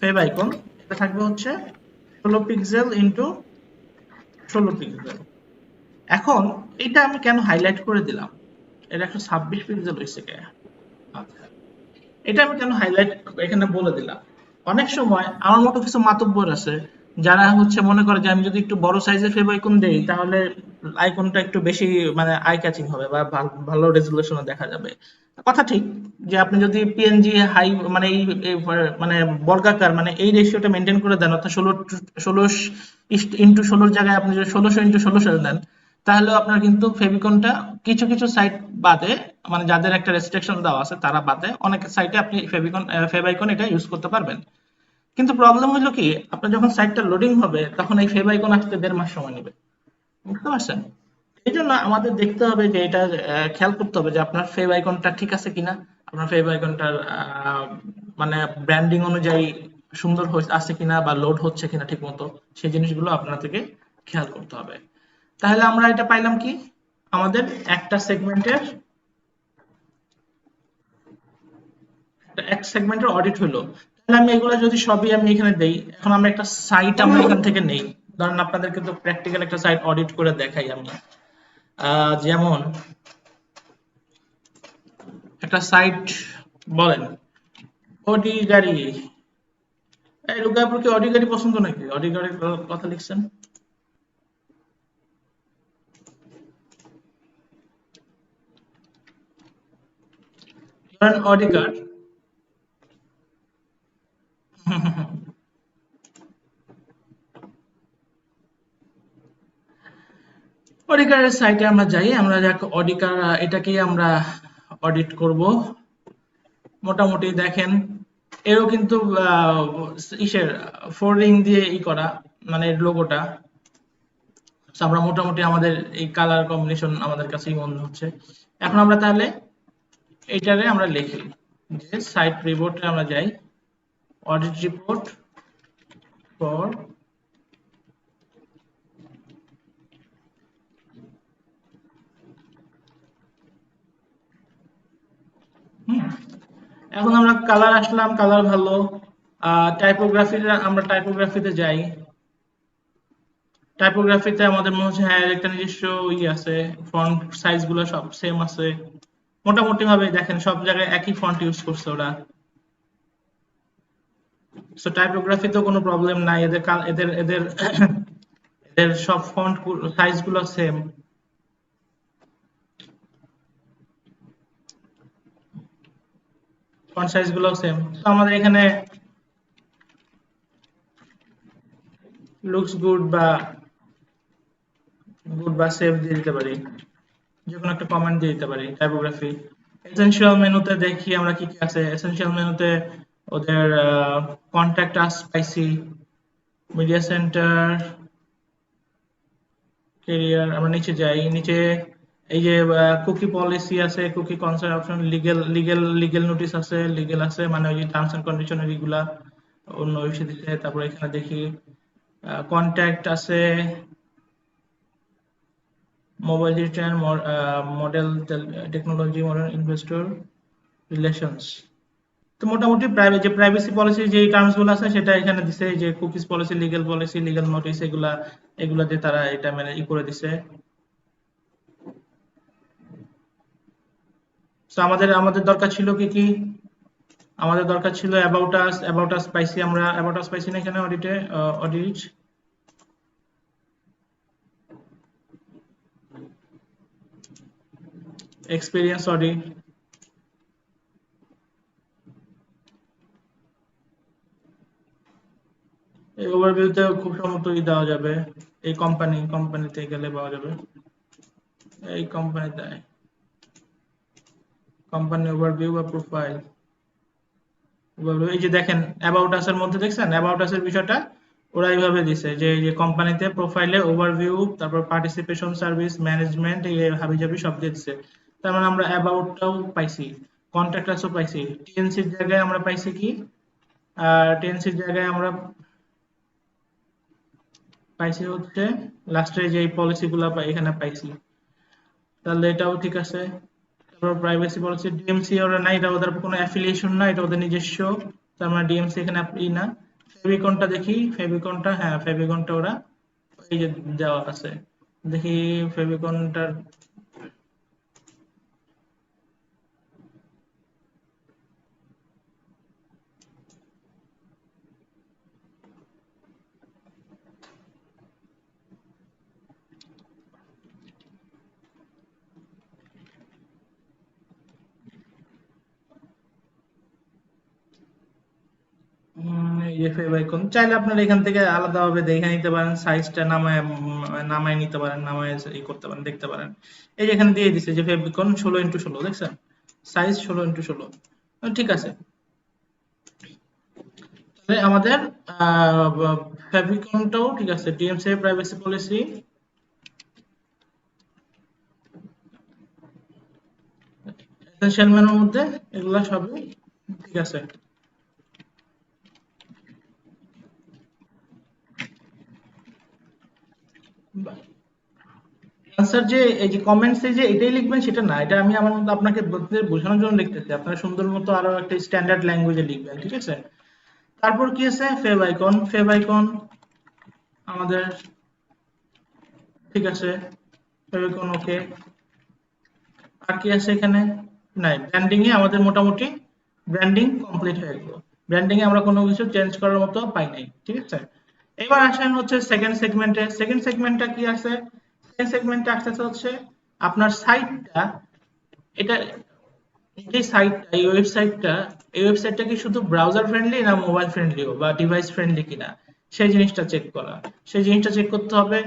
Fave icon এটা থাকবে হচ্ছে 16 পিক্সেল ইন্টু 16 পিক্সেল। এখন এটা আমি কেন হাইলাইট করে দিলাম, এটা 126 পিক্সেল হয়েছে কে? আচ্ছা, এটা আমি কেন হাইলাইট এখানে বলে দিলাম, অনেক সময় আমার মতো কিছু মাতব্বর আছে যারা হচ্ছে মনে করে যে আমি যদি একটু বড় সাইজের ফেভ আইকন দেই তাহলে আইকনটা একটু বেশি মানে আই ক্যাচিং হবে বা ভালো রেজুলেশনে দেখা যাবে। কথা ঠিক, যে আপনি যদি পিএনজি হাই মানে মানে বর্গাকার মানে এই রেশিওটা মেনটেন করে দেন, অর্থাৎ 16 ইন্টু 16 জায়গায় আপনি যদি 1600 ইন্টু 1600 দেন, তাহলে আপনার কিন্তু ফেভিকনটা কিছু কিছু সাইট বাদে, মানে যাদের একটা রেস্ট্রিকশন দেওয়া আছে তারা বাদে, অনেক সাইটে আপনি ফেভ আইকন এটা ইউজ করতে পারবেন। কিন্তু প্রবলেম হলো কি, আপনার যখন সাইটটা লোডিং হবে তখন এই ফেভ আইকন আসতে 1.5 মাস সময় নেবে, বুঝতে পারছেন? এই জন্য আমাদের দেখতে হবে যে এটা খেয়াল করতে হবে যে আপনার ফেভ আইকনটা ঠিক আছে কিনা, আপনার ফেভ আইকনটার মানে ব্র্যান্ডিং অনুযায়ী সুন্দর আছে কিনা বা লোড হচ্ছে কিনা ঠিক মতো, সেই জিনিসগুলো আপনার থেকে খেয়াল করতে হবে। তাহলে আমরা এটা পাইলাম কি, আমাদের একটা সেগমেন্টের এক সেগমেন্টের অডিট হলো। তাহলে আমি এগুলো যদি সবই আমি এখানে দেই, এখন আমরা একটা সাইট আমরা এখান থেকে নেই, ধরেন আপনাদের কিন্তু প্র্যাকটিক্যাল একটা সাইট অডিট করে দেখাই আমি। যেমন একটা সাইট বলেন অডি গাড়ি, এই রুকাপুর কি অডি গাড়ি পছন্দ নাকি? অডি গাড়ির কথা লিখছেন, ধরেন অডি কার, অডিকারের সাইটে আমরা যাই, আমরা যাক অডিকার এটাকেই আমরা অডিট করব। মোটামুটি দেখেন এরও কিন্তু ইসের ফোল্ডিং দিয়ে করা, মানে লোগোটা। আমরা মোটামুটি আমাদের এই কালার কম্বিনেশন আমাদের কাছেই মনে হচ্ছে। এখন আমরা তাহলে এইটারে আমরা লিখি যে সাইট রিপোর্টে আমরা যাই, অডিট রিপোর্ট ফর এখন আমরা কালার আসলাম, কালার ভালো। টাইপোগ্রাফিতে আমরা টাইপোগ্রাফিতে যাই, টাইপোগ্রাফিতে আমাদের মনে হচ্ছে হ্যাঁ একটা নিজস্ব আছে, ফন্ট সাইজ গুলো সব সেম আছে মোটামুটি ভাবে। দেখেন সব জায়গায় একই ফন্ট ইউজ করছে ওরা। সো টাইপোগ্রাফি তো কোনো প্রবলেম নাই, এদের এদের এদের এদের সব ফন্ট সাইজ গুলো সেম। ফন্ট সাইজ গুলো সেম। তো আমাদের এখানে লুকস গুড বা সেভ দিয়ে দিতে পারি, যে কোনো একটা কমেন্ট দিয়ে দিতে পারি টাইপোগ্রাফি। এসেনশিয়াল মেনুতে দেখি আমরা কি কি আছে। এসেনশিয়াল মেনুতে ওদের কন্ট্যাক্ট আস পাইছি, মিডিয়া সেন্টার, ক্যারিয়ার। আমরা নিচে যাই, নিচে এই যে কুকি পলিসি আছে, cookie concern option, legal notice আছে, লিগেল আছে মানে ওই যে টার্মস এন্ড কন্ডিশনের এগুলা অন্য ওয়েবসাইট দিতে। তারপর এখানে দেখি কন্ট্যাক্ট আছে, mobile return, model technology, modern investor relations. তো মোটামুটি যে প্রাইভেসি পলিসি যে টার্মস গুলো আছে সেটা এখানে দিছে, যে কুকিজ পলিসি, লিগ্যাল নোটিস, এগুলা এগুলা দিয়ে তারা এটা মানে করে দিছে। তো আমাদের আমাদের দরকার ছিল কি কি, আমাদের দরকার ছিল অ্যাবাউট আস পাইছি, আমরা অ্যাবাউট আস পাইছি না এখানে অডিটে, অডিট এক্সপেরিয়েন্স অডিট। এই ওভারভিউতে খুব সম্ভবত দেওয়া যাবে, এই কোম্পানিতে গেলে পাওয়া যাবে, এই কোম্পানিতে কোম্পানি ওভারভিউ বা প্রোফাইল। এই যে দেখেন অ্যাবাউট আস এর মধ্যে দেখছেন, অ্যাবাউট আস এর বিষয়টা ওরা এইভাবে দিছে যে এই যে কোম্পানিতে প্রোফাইলে ওভারভিউ, তারপর পার্টিসিপেশন, সার্ভিস, ম্যানেজমেন্ট, এই হাবিজাবি সব দিয়ে দিছে। তার মানে আমরা অ্যাবাউটটাও পাইছি, কন্ট্যাক্ট আসও পাইছি। টিএনসির জায়গায় আমরা পাইছি কি, টিএনসির জায়গায় আমরা পাইছি হচ্ছে লাস্টে যে পলিসি গুলা এখানে পাইছি, তাহলে এটাও ঠিক আছে। তারপর প্রাইভেসি পলিসি, ডিএমসি ওরা না, এটা ওদের কোনো অ্যাফিলিয়েশন না, এটা ওদের নিজস্ব, তার মানে ডিএমসি এখানে ই না। ফেভিকনটা দেখি, ফেভিকনটা, হ্যাঁ ফেভিকনটা ওরা এই যে দেওয়া আছে, দেখি ফেভিকনটার। এই যে ফেভাইকন চাইলে আপনারা এখান থেকে আলাদাভাবে দেখে নিতে পারেন, সাইজটা নামায় নামায় নিতে পারেন, নামায় ই করতে পারেন, দেখতে পারেন। এই যে এখানে দিয়ে দিছে যে ফেভিকন 16x16, দেখছেন সাইজ 16x16। ঠিক আছে, তাহলে আমাদের ফেভিকনটাও ঠিক আছে। টিএমসি প্রাইভেসি পলিসি, এসেনশিয়াল মেনুর মধ্যে এগুলা সবই ঠিক আছে। আনসার যে এই যে কমেন্টসে যে এটাই লিখবেন সেটা না, এটা আমি আমার মতো আপনাকে বোঝানোর জন্য লিখতেছি, আপনারা সুন্দর মতো আরো একটা স্ট্যান্ডার্ড ল্যাঙ্গুয়েজে লিখবেন, ঠিক আছে। তারপর কি আছে, ফেভ আইকন আমাদের ঠিক আছে, ফেভ আইকন ওকে। আর কি আছে এখানে, নাই ব্র্যান্ডিং এ আমাদের মোটামুটি ব্র্যান্ডিং কমপ্লিট হয়ে গেল। ব্র্যান্ডিং এ আমরা কোনো কিছু চেঞ্জ করার মতো পাই নাই, ঠিক আছে। এবার আসেন হচ্ছে সেকেন্ড সেগমেন্টে। সেকেন্ড সেগমেন্টটা কি আছে, সেকেন্ড সেগমেন্টে আসতেছে হচ্ছে আপনার সাইটটা, এটা যে সাইটটা, এই ওয়েবসাইটটা কি শুধু ব্রাউজার ফ্রেন্ডলি না মোবাইল ফ্রেন্ডলিও বা ডিভাইস ফ্রেন্ডলি কিনা, সেই জিনিসটা চেক করা। সেই জিনিসটা চেক করতে হবে।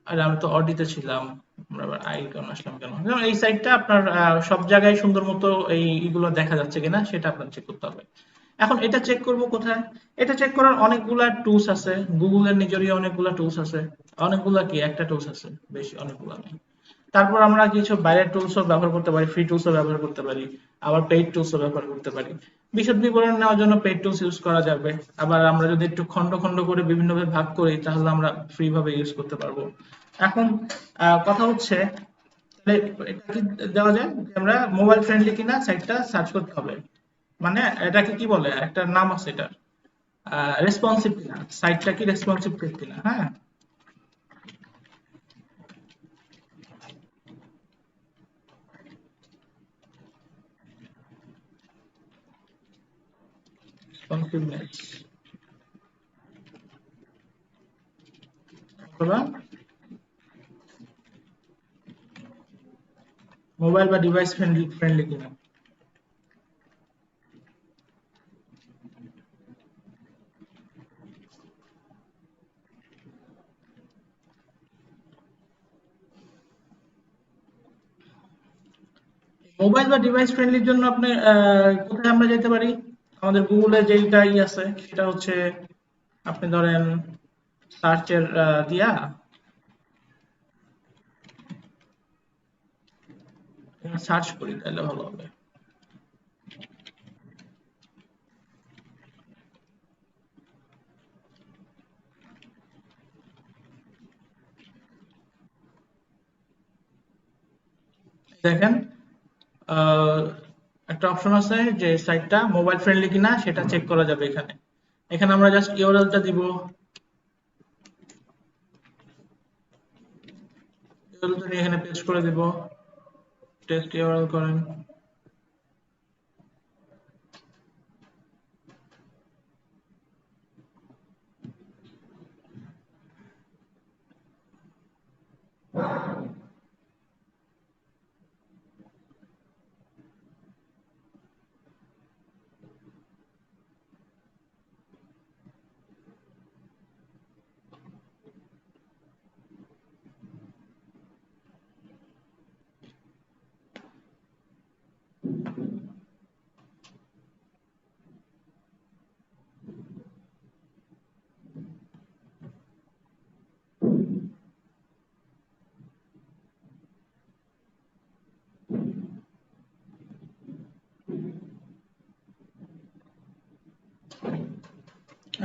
আর আমি তো অডিতে ছিলাম, আমরা আবার আইকন আসলাম কেন, যেমন এই সাইটটা আপনার সব জায়গায় সুন্দর মতো এই এগুলো দেখা যাচ্ছে কিনা সেটা আপনার চেক করতে হবে। এখন এটা চেক করব কোথায়, এটা চেক করার অনেকগুলা টুলস আছে, গুগলের নিজেরই অনেকগুলা টুলস আছে। অনেকগুলা কি, একটা টুলস আছে, বেশি অনেকগুলা নেই। তারপর আমরা কিছু বাইরের টুলসও ব্যবহার করতে পারি, ফ্রি টুলসও ব্যবহার করতে পারি, আবার পেইড টুলসও ব্যবহার করতে পারি। বিশদ বিবরণ নেওয়ার জন্য পেইড টুলস ইউজ করা যাবে। আবার আমরা যদি একটু খন্ড খন্ড করে বিভিন্নভাবে ভাগ করি তাহলে আমরা ফ্রি ভাবে ইউজ করতে পারবো। এখন কথা হচ্ছে, তাহলে এটা কি দেওয়া যায় যে আমরা মোবাইল ফ্রেন্ডলি কিনা সাইটটা সার্চ করতে হবে, মানে এটাকে কি বলে, একটা নাম আছে এটার, রেসপন্সিভ কিনা, সাইটটা কি রেসপন্সিভ কিনা। হ্যাঁ, রেসপন্সিভনেস। অথবা মোবাইল বা ডিভাইস ফ্রেন্ডলি কিনা। মোবাইল বা ডিভাইস ফ্রেন্ডলির জন্য আপনি কোথায় আমরা যেতে পারি? আমাদের গুগলে যেইটাই আছে সেটা হচ্ছে আপনি ধরেন সার্চের দিয়া সার্চ করি তাহলে ভালো হবে। দেখেন একটা অপশন আছে যে সাইটটা মোবাইল ফ্রেন্ডলি কিনা সেটা চেক করা যাবে এখানে। এখানে আমরা জাস্ট ইউআরএলটা দিব, ইউআরএলটা নিয়ে এখানে পেস্ট করে দিব, টেস্ট ইউআরএল করেন।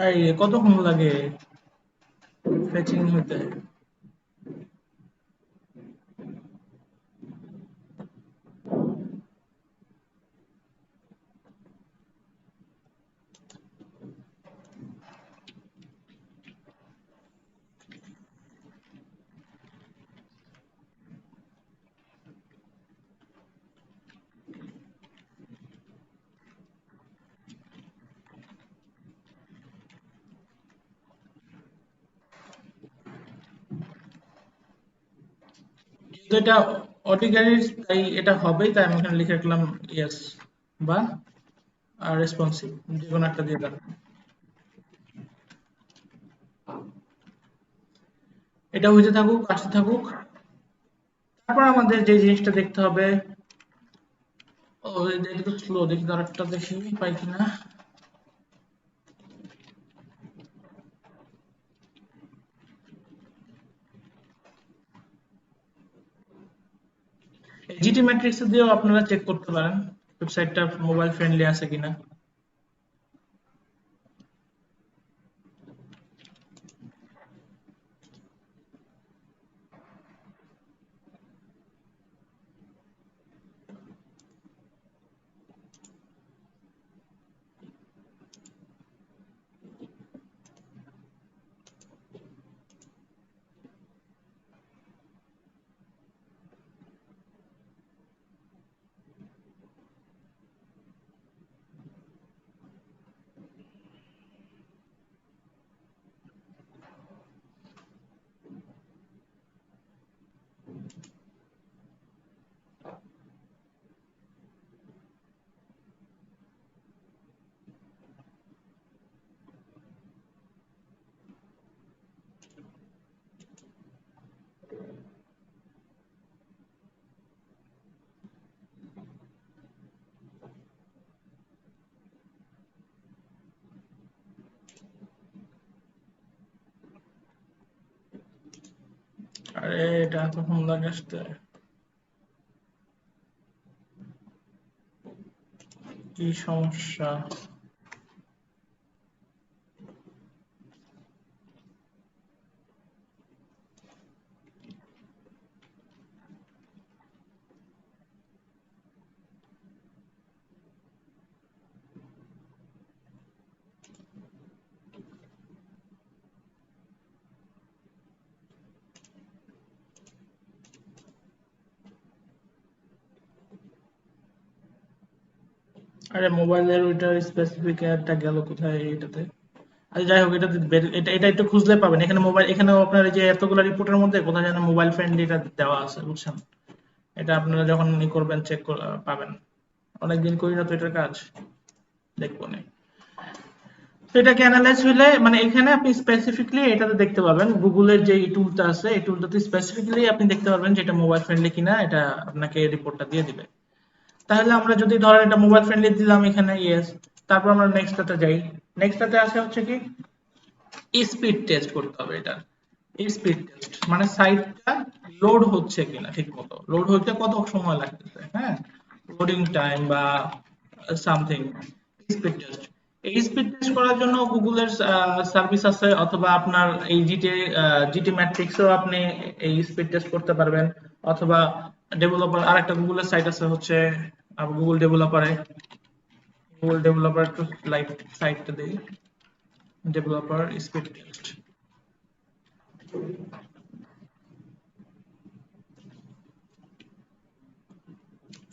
এই কতক্ষণ লাগে ফেচিং হতে? যেহেতু এটা অটিকারির তাই এটা হবেই, তাই আমি এখানে লিখে রাখলাম ইয়েস বা রেসপন্সিভ, যে কোনো একটা দিয়ে দেন। এটা হইতে থাকুক, আসতে থাকুক। তারপর আমাদের যে জিনিসটা দেখতে হবে, ও এটা একটু স্লো, দেখি আরেকটা দেখি পাই কিনা। জিটি ম্যাট্রিক্স দিয়েও আপনারা চেক করতে পারেন ওয়েবসাইটটা মোবাইল ফ্রেন্ডলি আছে কিনা। আরে এটা এতক্ষণ লাগে আসতে, কি সমস্যা? আরে মোবাইলের ওইটার স্পেসিফিক অ্যাডটা গেল কোথায় এটাতে? আচ্ছা যাই হোক, এটা এটা একটু খুঁজলে পাবেন। এখানে মোবাইল, এখানেও আপনার এই যে এতগুলো রিপোর্টের মধ্যে কোথায় যেন মোবাইল ফ্রেন্ডলি এটা দেওয়া আছে, বুঝছেন? এটা আপনারা যখন ই করবেন চেক পাবেন। অনেকদিন করি না তো এটার কাজ, দেখবো না। তো এটাকে অ্যানালাইজ হইলে মানে এখানে আপনি স্পেসিফিকলি এটাতে দেখতে পাবেন, গুগলের যে টুলটা আছে এই টুলটাতে স্পেসিফিকলি আপনি দেখতে পারবেন যে এটা মোবাইল ফ্রেন্ডলি কিনা, এটা আপনাকে রিপোর্টটা দিয়ে দিবে। তাহলে আমরা যদি ধরেন এটা মোবাইল ফ্রেন্ডলি দিলাম এখানে ইয়েস, তারপর আমরা নেক্সটটাতে যাই। নেক্সটটাতে আসে হচ্ছে কি স্পিড টেস্ট করতে হবে। এটা স্পিড টেস্ট মানে সাইটটা লোড হচ্ছে কিনা ঠিক মতো, লোড হইতে কত সময় লাগতেছে, হ্যাঁ, লোডিং টাইম বা সামথিং, স্পিড টেস্ট। এই স্পিড টেস্ট করার জন্য গুগলের সার্ভিস আছে, অথবা আপনার এই জিটি ম্যাট্রিক্সেও আপনি এই স্পিড টেস্ট করতে পারবেন, অথবা ডেভেলপার আরেকটা গুগলের সাইট আছে হচ্ছে গুগল ডেভেলপার টু লাইভ সাইটটা দেই, ডেভেলপার স্পিড টেস্ট।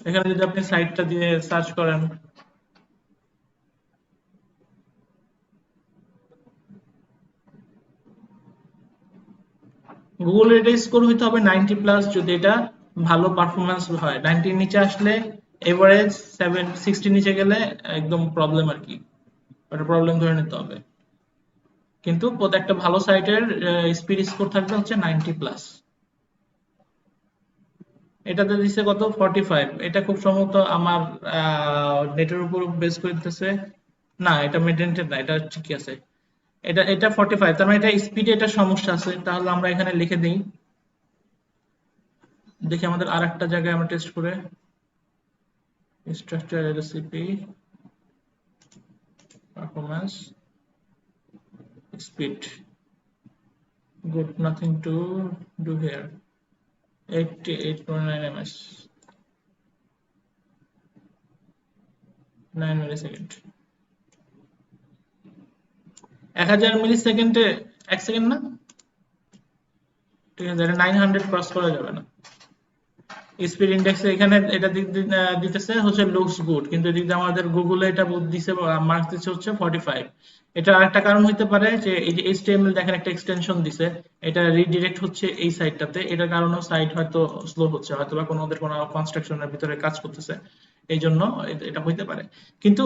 এখানে যদি আপনি সাইটটা দিয়ে সার্চ করেন, গুগল এটা স্কোর হইতে হবে 90 প্লাস, যদি এটা ভালো পারফরমেন্স হয়। 90 এর নিচে আসলে এভারেজ, 60 নিচে গেলে একদম প্রবলেম আর কি, একটা প্রবলেম ধরে নিতে হবে। কিন্তু একটা ভালো সাইটের স্পিড স্কোর থাকবে হচ্ছে 90 প্লাস। এটাতে দিছে কত 45, এটা খুব সম্ভবত আমার নেটের উপর বেস করে দিতেছে। না, এটা মেনটেন্টেড না, এটা ঠিকই আছে। এটা এটা 45, তার মানে এটা স্পিডে এটা সমস্যা আছে। তাহলে আমরা এখানে লিখে দিই, দেখি আমাদের আরেকটা জায়গায় আমরা টেস্ট করে, structure recipe performance speed, good, nothing to do here, 88.9 ms, 9 millisecond. 1000 মিলিসেকেন্ডে 1 second না, ঠিক আছে, এটা 900 ক্রস করা যাবে না। স্পিড ইন্ডেক্সে এখানে এটা দিতেছে হচ্ছে লুকস গুড, কিন্তু এদিকে আমাদের গুগলে এটা দিছে মার্কস দিচ্ছে হচ্ছে 45। এটা আরেকটা কারণ হইতে পারে যে এই যে HTML দেখেন একটা এক্সটেনশন দিছে, এটা রিডিরেক্ট হচ্ছে এই সাইটটাতে, এটার কারণেও সাইট হয়তো স্লো হচ্ছে, হয়তো বা ওদের কোনো কনস্ট্রাকশনের ভিতরে কাজ করতেছে, এই জন্য এটা হইতে পারে। কিন্তু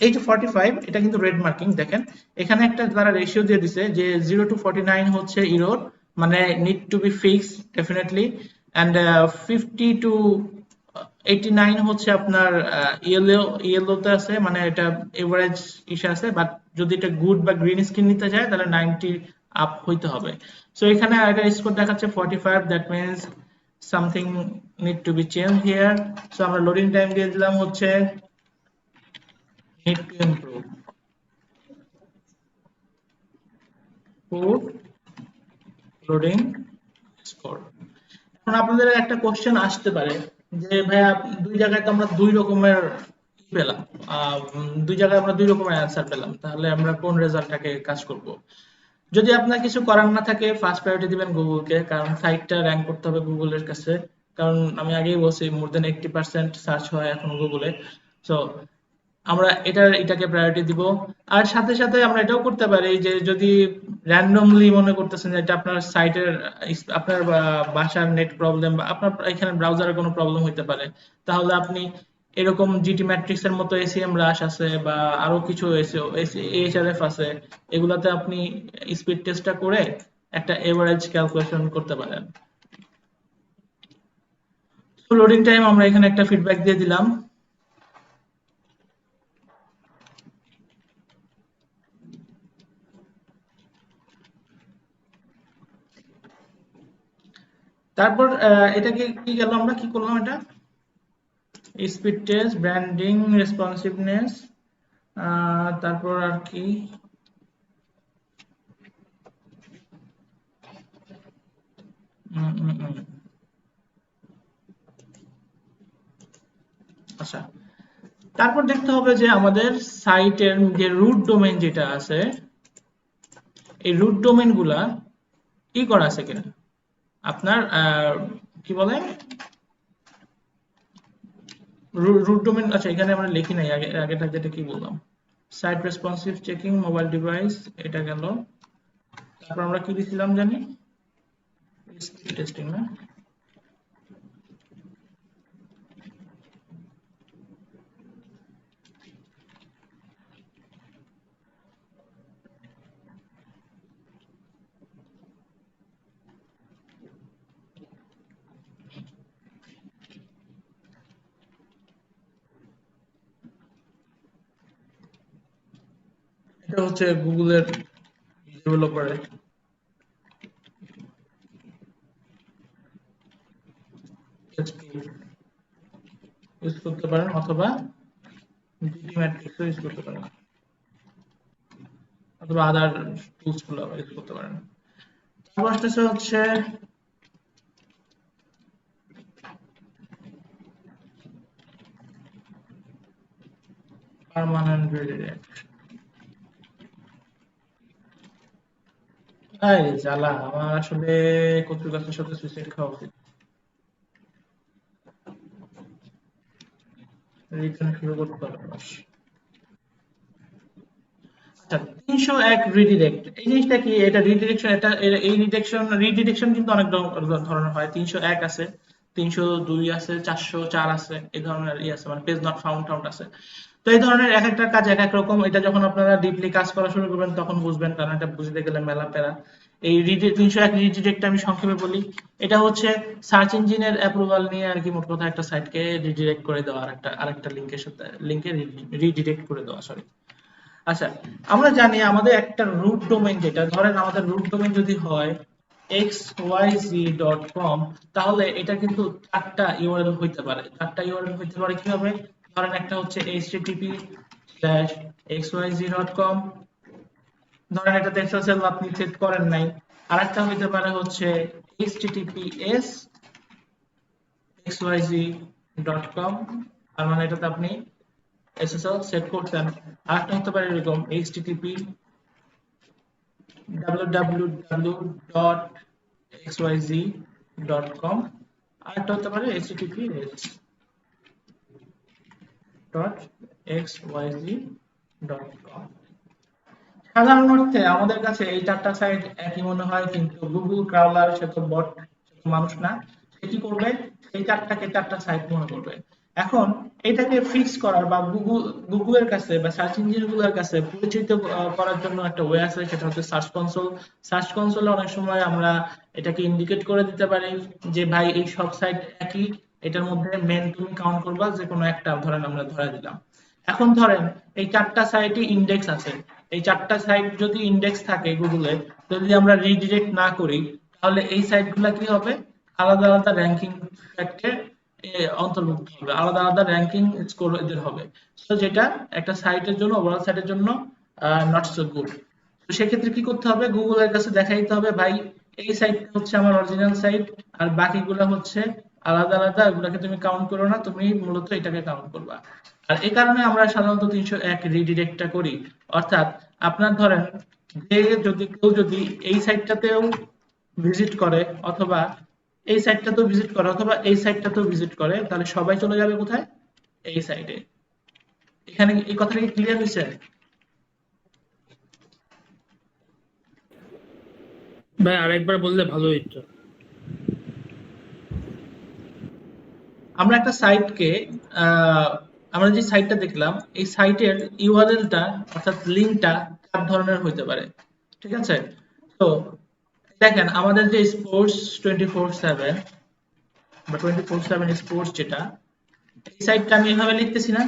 এই যে 45, এটা কিন্তু রেড মার্কিং। দেখেন এখানে একটা তারা রেশিও দিয়ে দিছে যে 0 to 49 হচ্ছে এরর, মানে need to be fix definitely, and 50 to 89 হচ্ছে আপনার ইয়েলোতে আছে, মানে এটা এভারেজ ইসে আছে। বাট যদি এটা গুড বা গ্রিন স্ক্রিন নিতে যায় তাহলে 90 আপ হইতে হবে। সো এখানে এটা স্কোর দেখাচ্ছে 45, that means something need to be change here. So আমরা লোডিং টাইম দিয়ে দিলাম হচ্ছে need to improve loading score. এখন আপনাদের একটা কোশ্চেন আসতে পারে যে ভাইয়া দুই জায়গায় তো আমরা দুই রকমের পেলাম, দুই জায়গায় আমরা দুই রকমের অ্যান্সার পেলাম, তাহলে আমরা কোন রেজাল্টটাকে কাজ করব? যদি আপনার কিছু করার না থাকে, ফার্স্ট প্রায়োরিটি দিবেন গুগলকে, কারণ সাইটটা র্যাঙ্ক করতে হবে গুগলের কাছে। কারণ আমি আগেই বলছি মোর দেন 80% সার্চ হয় এখন গুগলে। সো আমরা এটাকে প্রায়োরিটি দিব। আর সাথে সাথে আমরা এটাও করতে পারি যে যদি র্যান্ডমলি মনে করতেছেন যে এটা আপনার সাইটের, আপনার বাসার নেট প্রবলেম বা আপনার এখানে ব্রাউজারের কোনো প্রবলেম হইতে পারে, তাহলে আপনি এরকম জিটি ম্যাট্রিক্স এর মতো এসিএম রাশ আছে বা আরো কিছু এইচআরএফ আছে, এগুলাতে আপনি স্পিড টেস্টটা করে একটা এভারেজ ক্যালকুলেশন করতে পারেন। লোডিং টাইম আমরা এখানে একটা ফিডব্যাক দিয়ে দিলাম। তারপর এটাকে কি গেল, আমরা কি করলাম, এটা স্পিড টেস্ট, ব্র্যান্ডিং, রেসপন্সিভনেস, তারপর আর কি, আচ্ছা, তারপর দেখতে হবে যে আমাদের সাইটের যে রুট ডোমেইন যেটা আছে, এই রুট ডোমেইন গুলা কি করা আছে কিনা, আপনার কি বলে রুট ডোমেইন। আচ্ছা এখানে আমরা লিখি নাই, আগেটা যেটা কি বললাম, site responsive checking mobile device, এটা গেল। তারপর আমরা কি দিছিলাম জানি, টেস্টিং না, এটা হচ্ছে গুগলের ডেভেলপারে ইউজ করতে পারেন, অথবা ডিটি ম্যাট্রিক্স ইউজ করতে পারেন, অথবা আদার টুলস গুলো ইউজ করতে পারেন। তারপর আসতেছে হচ্ছে পার্মানেন্ট রিডিরেক্ট। এই জ্বালা, আমার আসলে কচুর গাছের সাথে সুইসাইড খাওয়া উচিত। রিটার্ন শুরু করতে হবে। আচ্ছা, 301 রিডিরেক্ট, এই জিনিসটা কি? এটা রিডিরেকশন, এই রিডিরেকশন কিন্তু অনেক ধরনের হয়। 301 আছে, 302 আছে, 404 আছে, এই ধরনের আছে, মানে পেজ নট ফাউন্ড আছে। তো এই ধরনের এক একটা কাজ এক এক রকম। এটা যখন আপনারা ডিপলি কাজ করা শুরু করবেন তখন বুঝবেন, কারণ এটা বুঝতে গেলে মেলা প্যারা। এই 301 রিডিরেক্ট আমি সংক্ষেপে বলি, এটা হচ্ছে সার্চ ইঞ্জিনের অ্যাপ্রুভাল নিয়ে আর কি, মোট কথা একটা সাইটকে রিডিরেক্ট করে দেওয়া আরেকটা লিংকের সাথে, লিংকে রিডিরেক্ট করে দেওয়া, সরি। আচ্ছা, আমরা জানি আমাদের একটা রুট ডোমেইন, যেটা ধরেন আমাদের রুট ডোমেইন যদি হয় xyz.com, তাহলে এটা কিন্তু 4টা ইউআরএল হইতে পারে। 4টা ইউআরএল হইতে পারে কিভাবে? ধরেন একটা হচ্ছে http:/xyz.com, ধরেন এটাতে এসএসএল আপনি সেট করেন নাই। আরেকটা হইতে পারে হচ্ছে https:/xyz.com, তার মানে এটাতে আপনি SSL সেট করতেন। আরেকটা হতে পারে এরকম http://www.xyz.com, আরেকটা হতে পারে https://xyz.com। সাধারণ অর্থে আমাদের কাছে এই 4টা সাইট একই মনে হয়, কিন্তু গুগল ক্রাউলার সে তো বট, সে তো মানুষ না। সে কি করবে? এই 4টাকে 4টা সাইট মনে করবে। এখন এটাকে ফিক্স করার বা গুগলের কাছে বা সার্চ ইঞ্জিনগুলোর কাছে পরিচিত করার জন্য একটা ওয়ে আছে, সেটা হচ্ছে সার্চ কনসোল। সার্চ কনসোলে অনেক সময় আমরা এটাকে ইন্ডিকেট করে দিতে পারি যে ভাই এই সব সাইট একই, এটার মধ্যে মেন তুমি কাউন্ট করবা যে কোনো একটা, ধরেন আমরা ধরে দিলাম। এখন ধরেন এই 4টা সাইটে ইন্ডেক্স আছে, এই 4টা সাইট যদি ইন্ডেক্স থাকে গুগলে, যদি আমরা রিডিরেক্ট না করি, তাহলে এই সাইটগুলো কি হবে? আলাদা আলাদা র্যাঙ্কিং ফ্যাক্টরে অন্তর্ভুক্ত হবে, আলাদা আলাদা র্যাঙ্কিং স্কোর এদের হবে। তো যেটা একটা সাইটের জন্য, ওভারঅল সাইটের জন্য নট সো গুড। তো সেক্ষেত্রে কি করতে হবে? গুগলের কাছে দেখাই দিতে হবে ভাই এই সাইটটা হচ্ছে আমার অরিজিনাল সাইট, আর বাকিগুলো হচ্ছে আলাদা আলাদা, এগুলোকে তুমি কাউন্ট করো না, তুমি মূলত এটাকে কাউন্ট করবা। আর এই কারণে আমরা সাধারণত 301 রিডিরেক্টটা করি। অর্থাৎ আপনার ধরেন যে কেউ যদি এই সাইটটাতেও ভিজিট করে, অথবা এই সাইটটাতেও ভিজিট করে, অথবা এই সাইটটাতেও ভিজিট করে, তাহলে সবাই চলে যাবে কোথায়? এই সাইটে। এখানে এই কথাটা কি ক্লিয়ার হয়েছে? ভাই আরেকবার বললে ভালো হতো। আমরা একটা সাইটকে আমরা যে সাইটটা দেখলাম, এই সাইটের ইউআরএলটা অর্থাৎ লিংকটা 4 ধরনের হইতে পারে, ঠিক আছে? তো দেখেন আমাদের যে স্পোর্টস 24/7 বা 24/7 স্পোর্টস, যেটা এই সাইটটা আমি এভাবে লিখতেছি না।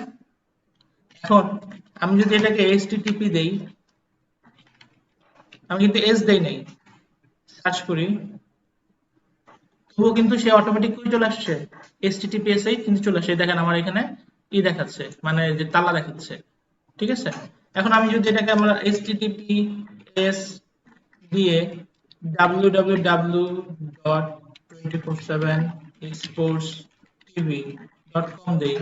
এখন আমি যদি এটাকে http দেই, আমি কিন্তু এস দেই নাই, সার্চ করি, তবুও কিন্তু সে অটোমেটিক করে চলে আসছে, https এই কিন্তু চলে আসছে। দেখেন আমার এখানে ই দেখাচ্ছে, মানে যে তালা দেখাচ্ছে, ঠিক আছে? এখন আমি যদি এটাকে আমরা https দিয়ে www.247sportstv.com দেই,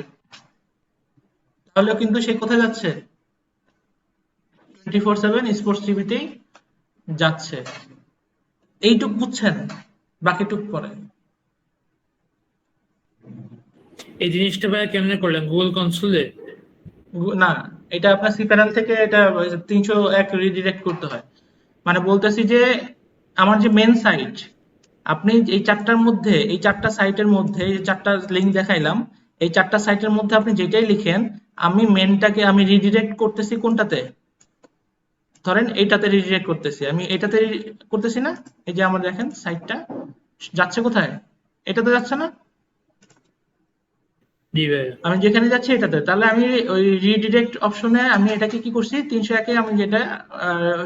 তাহলে কিন্তু সে কোথায় যাচ্ছে? 24/7 স্পোর্টস টিভিতেই যাচ্ছে। এইটুক বুঝছেন, বাকিটুক পরে। এই জিনিসটা ভাই কেমনে করলেন গুগল কনসোলে? না, এটা আপনার সি প্যানেল থেকে এটা 301 রিডিরেক্ট করতে হয়। মানে বলতেছি যে আমার যে মেন সাইট, আপনি এই চারটার মধ্যে, এই চারটা সাইটের মধ্যে, এই চারটা লিঙ্ক দেখাইলাম, এই চারটা সাইটের মধ্যে আপনি যেটাই লিখেন, আমি মেনটাকে আমি রিডিরেক্ট করতেছি কোনটাতে? ধরেন এইটাতে রিডিরেক্ট করতেছি, আমি এটাতে করতেছি না? এই যে আমার দেখেন সাইটটা যাচ্ছে কোথায়? এটাতে যাচ্ছে না? জি ভাইয়া। আমি যেখানে যাচ্ছি এটাতে, তাহলে আমি ওই রিডিরেক্ট অপশনে আমি এটাকে কি করছি, 301-এ আমি যেটা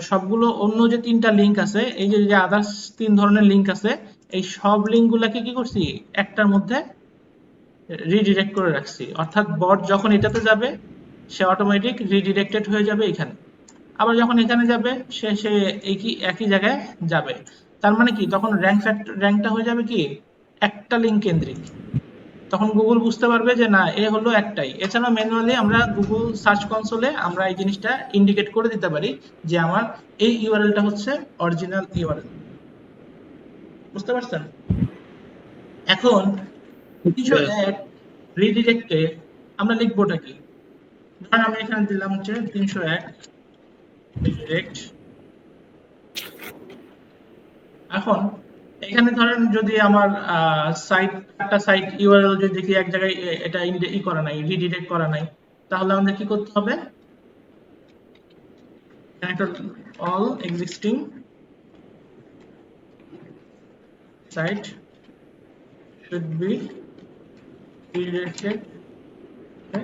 সবগুলো অন্য যে তিনটা লিঙ্ক আছে, এই যে যে আদার্স 3 ধরনের লিঙ্ক আছে, এই সব লিঙ্ক গুলাকে কি করছি, একটার মধ্যে রিডিরেক্ট করে রাখছি। অর্থাৎ বট যখন এটাতে যাবে, সে অটোমেটিক রিডিরেক্টেড হয়ে যাবে এখানে। আবার যখন এখানে যাবে, সে সে একই জায়গায় যাবে। তার মানে কি, তখন র্যাঙ্কটা হয়ে যাবে কি একটা লিঙ্ক কেন্দ্রিক। তখন গুগল বুঝতে পারবে যে না, এ হলো একটাই। এছাড়া ম্যানুয়ালি আমরা গুগল সার্চ কনসোলে আমরা এই জিনিসটা ইন্ডিকেট করে দিতে পারি যে আমার এই ইউআরএলটা হচ্ছে অরিজিনাল ইউআরএল। বুঝতে পারছেন? এখন 301 রিডিরেক্টে আমরা লিখবোটা কি? ধরেন আমি এখানে দিলাম হচ্ছে 301 রিডিরেক্ট। এখন এখানে ধরেন যদি আমার একটা সাইট ইউআরএল যদি দেখি এক জায়গায় এটা করা নাই, রিডিরেক্ট করা নাই, তাহলে আমাদের কি করতে হবে? একটা all existing site should be redirected by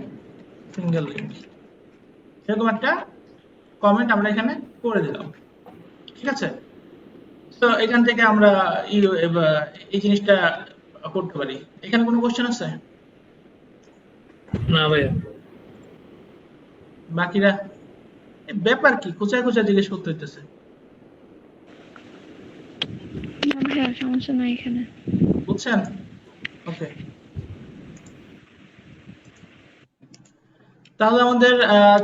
single link, এরকম একটা কমেন্ট আমরা এখানে করে দিলাম। ঠিক আছে? তো এখান থেকে আমরা এই জিনিসটা করতে পারি। এখানে কোনো কোশ্চেন আছে? না ভাইয়া। বাকিরা ব্যাপার কি, খোঁচায় খোঁচায় জিজ্ঞেস করতে হইতেছে? না ভাইয়া, সমস্যা নাই এখানে। বুঝছেন? ওকে, তাহলে আমাদের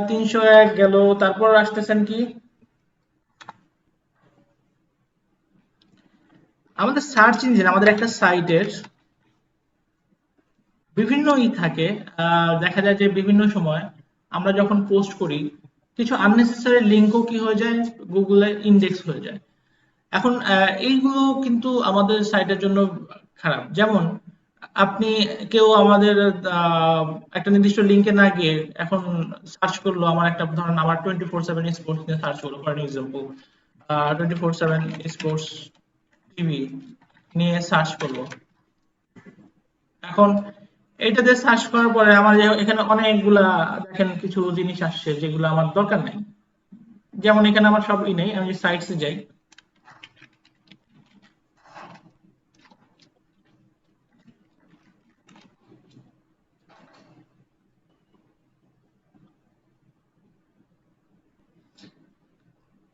301 গেল। তারপর আসতেছেন কি, আমাদের সার্চ ইঞ্জিন, আমাদের একটা সাইটের বিভিন্ন থাকে। দেখা যায় যে বিভিন্ন সময় আমরা যখন পোস্ট করি, কিছু আননেসেসারি লিঙ্কও কি হয়ে যায়, গুগলে ইন্ডেক্স হয়ে যায়। এখন এইগুলো কিন্তু আমাদের সাইটের জন্য খারাপ। যেমন আপনি কেউ আমাদের একটা নির্দিষ্ট লিঙ্কে না গিয়ে এখন সার্চ করলো, আমার একটা ধরেন আমার 24/7 স্পোর্টস নিয়ে সার্চ করলো ফর এক্সাম্পল, 24/7 স্পোর্টস টিভি নিয়ে সার্চ করলো। এখন এইটাতে সার্চ করার পরে আমার এখানে অনেকগুলা দেখেন কিছু জিনিস আসছে যেগুলো আমার দরকার নেই। যেমন এখানে আমার সবই নেই, আমি সাইটসে যাই,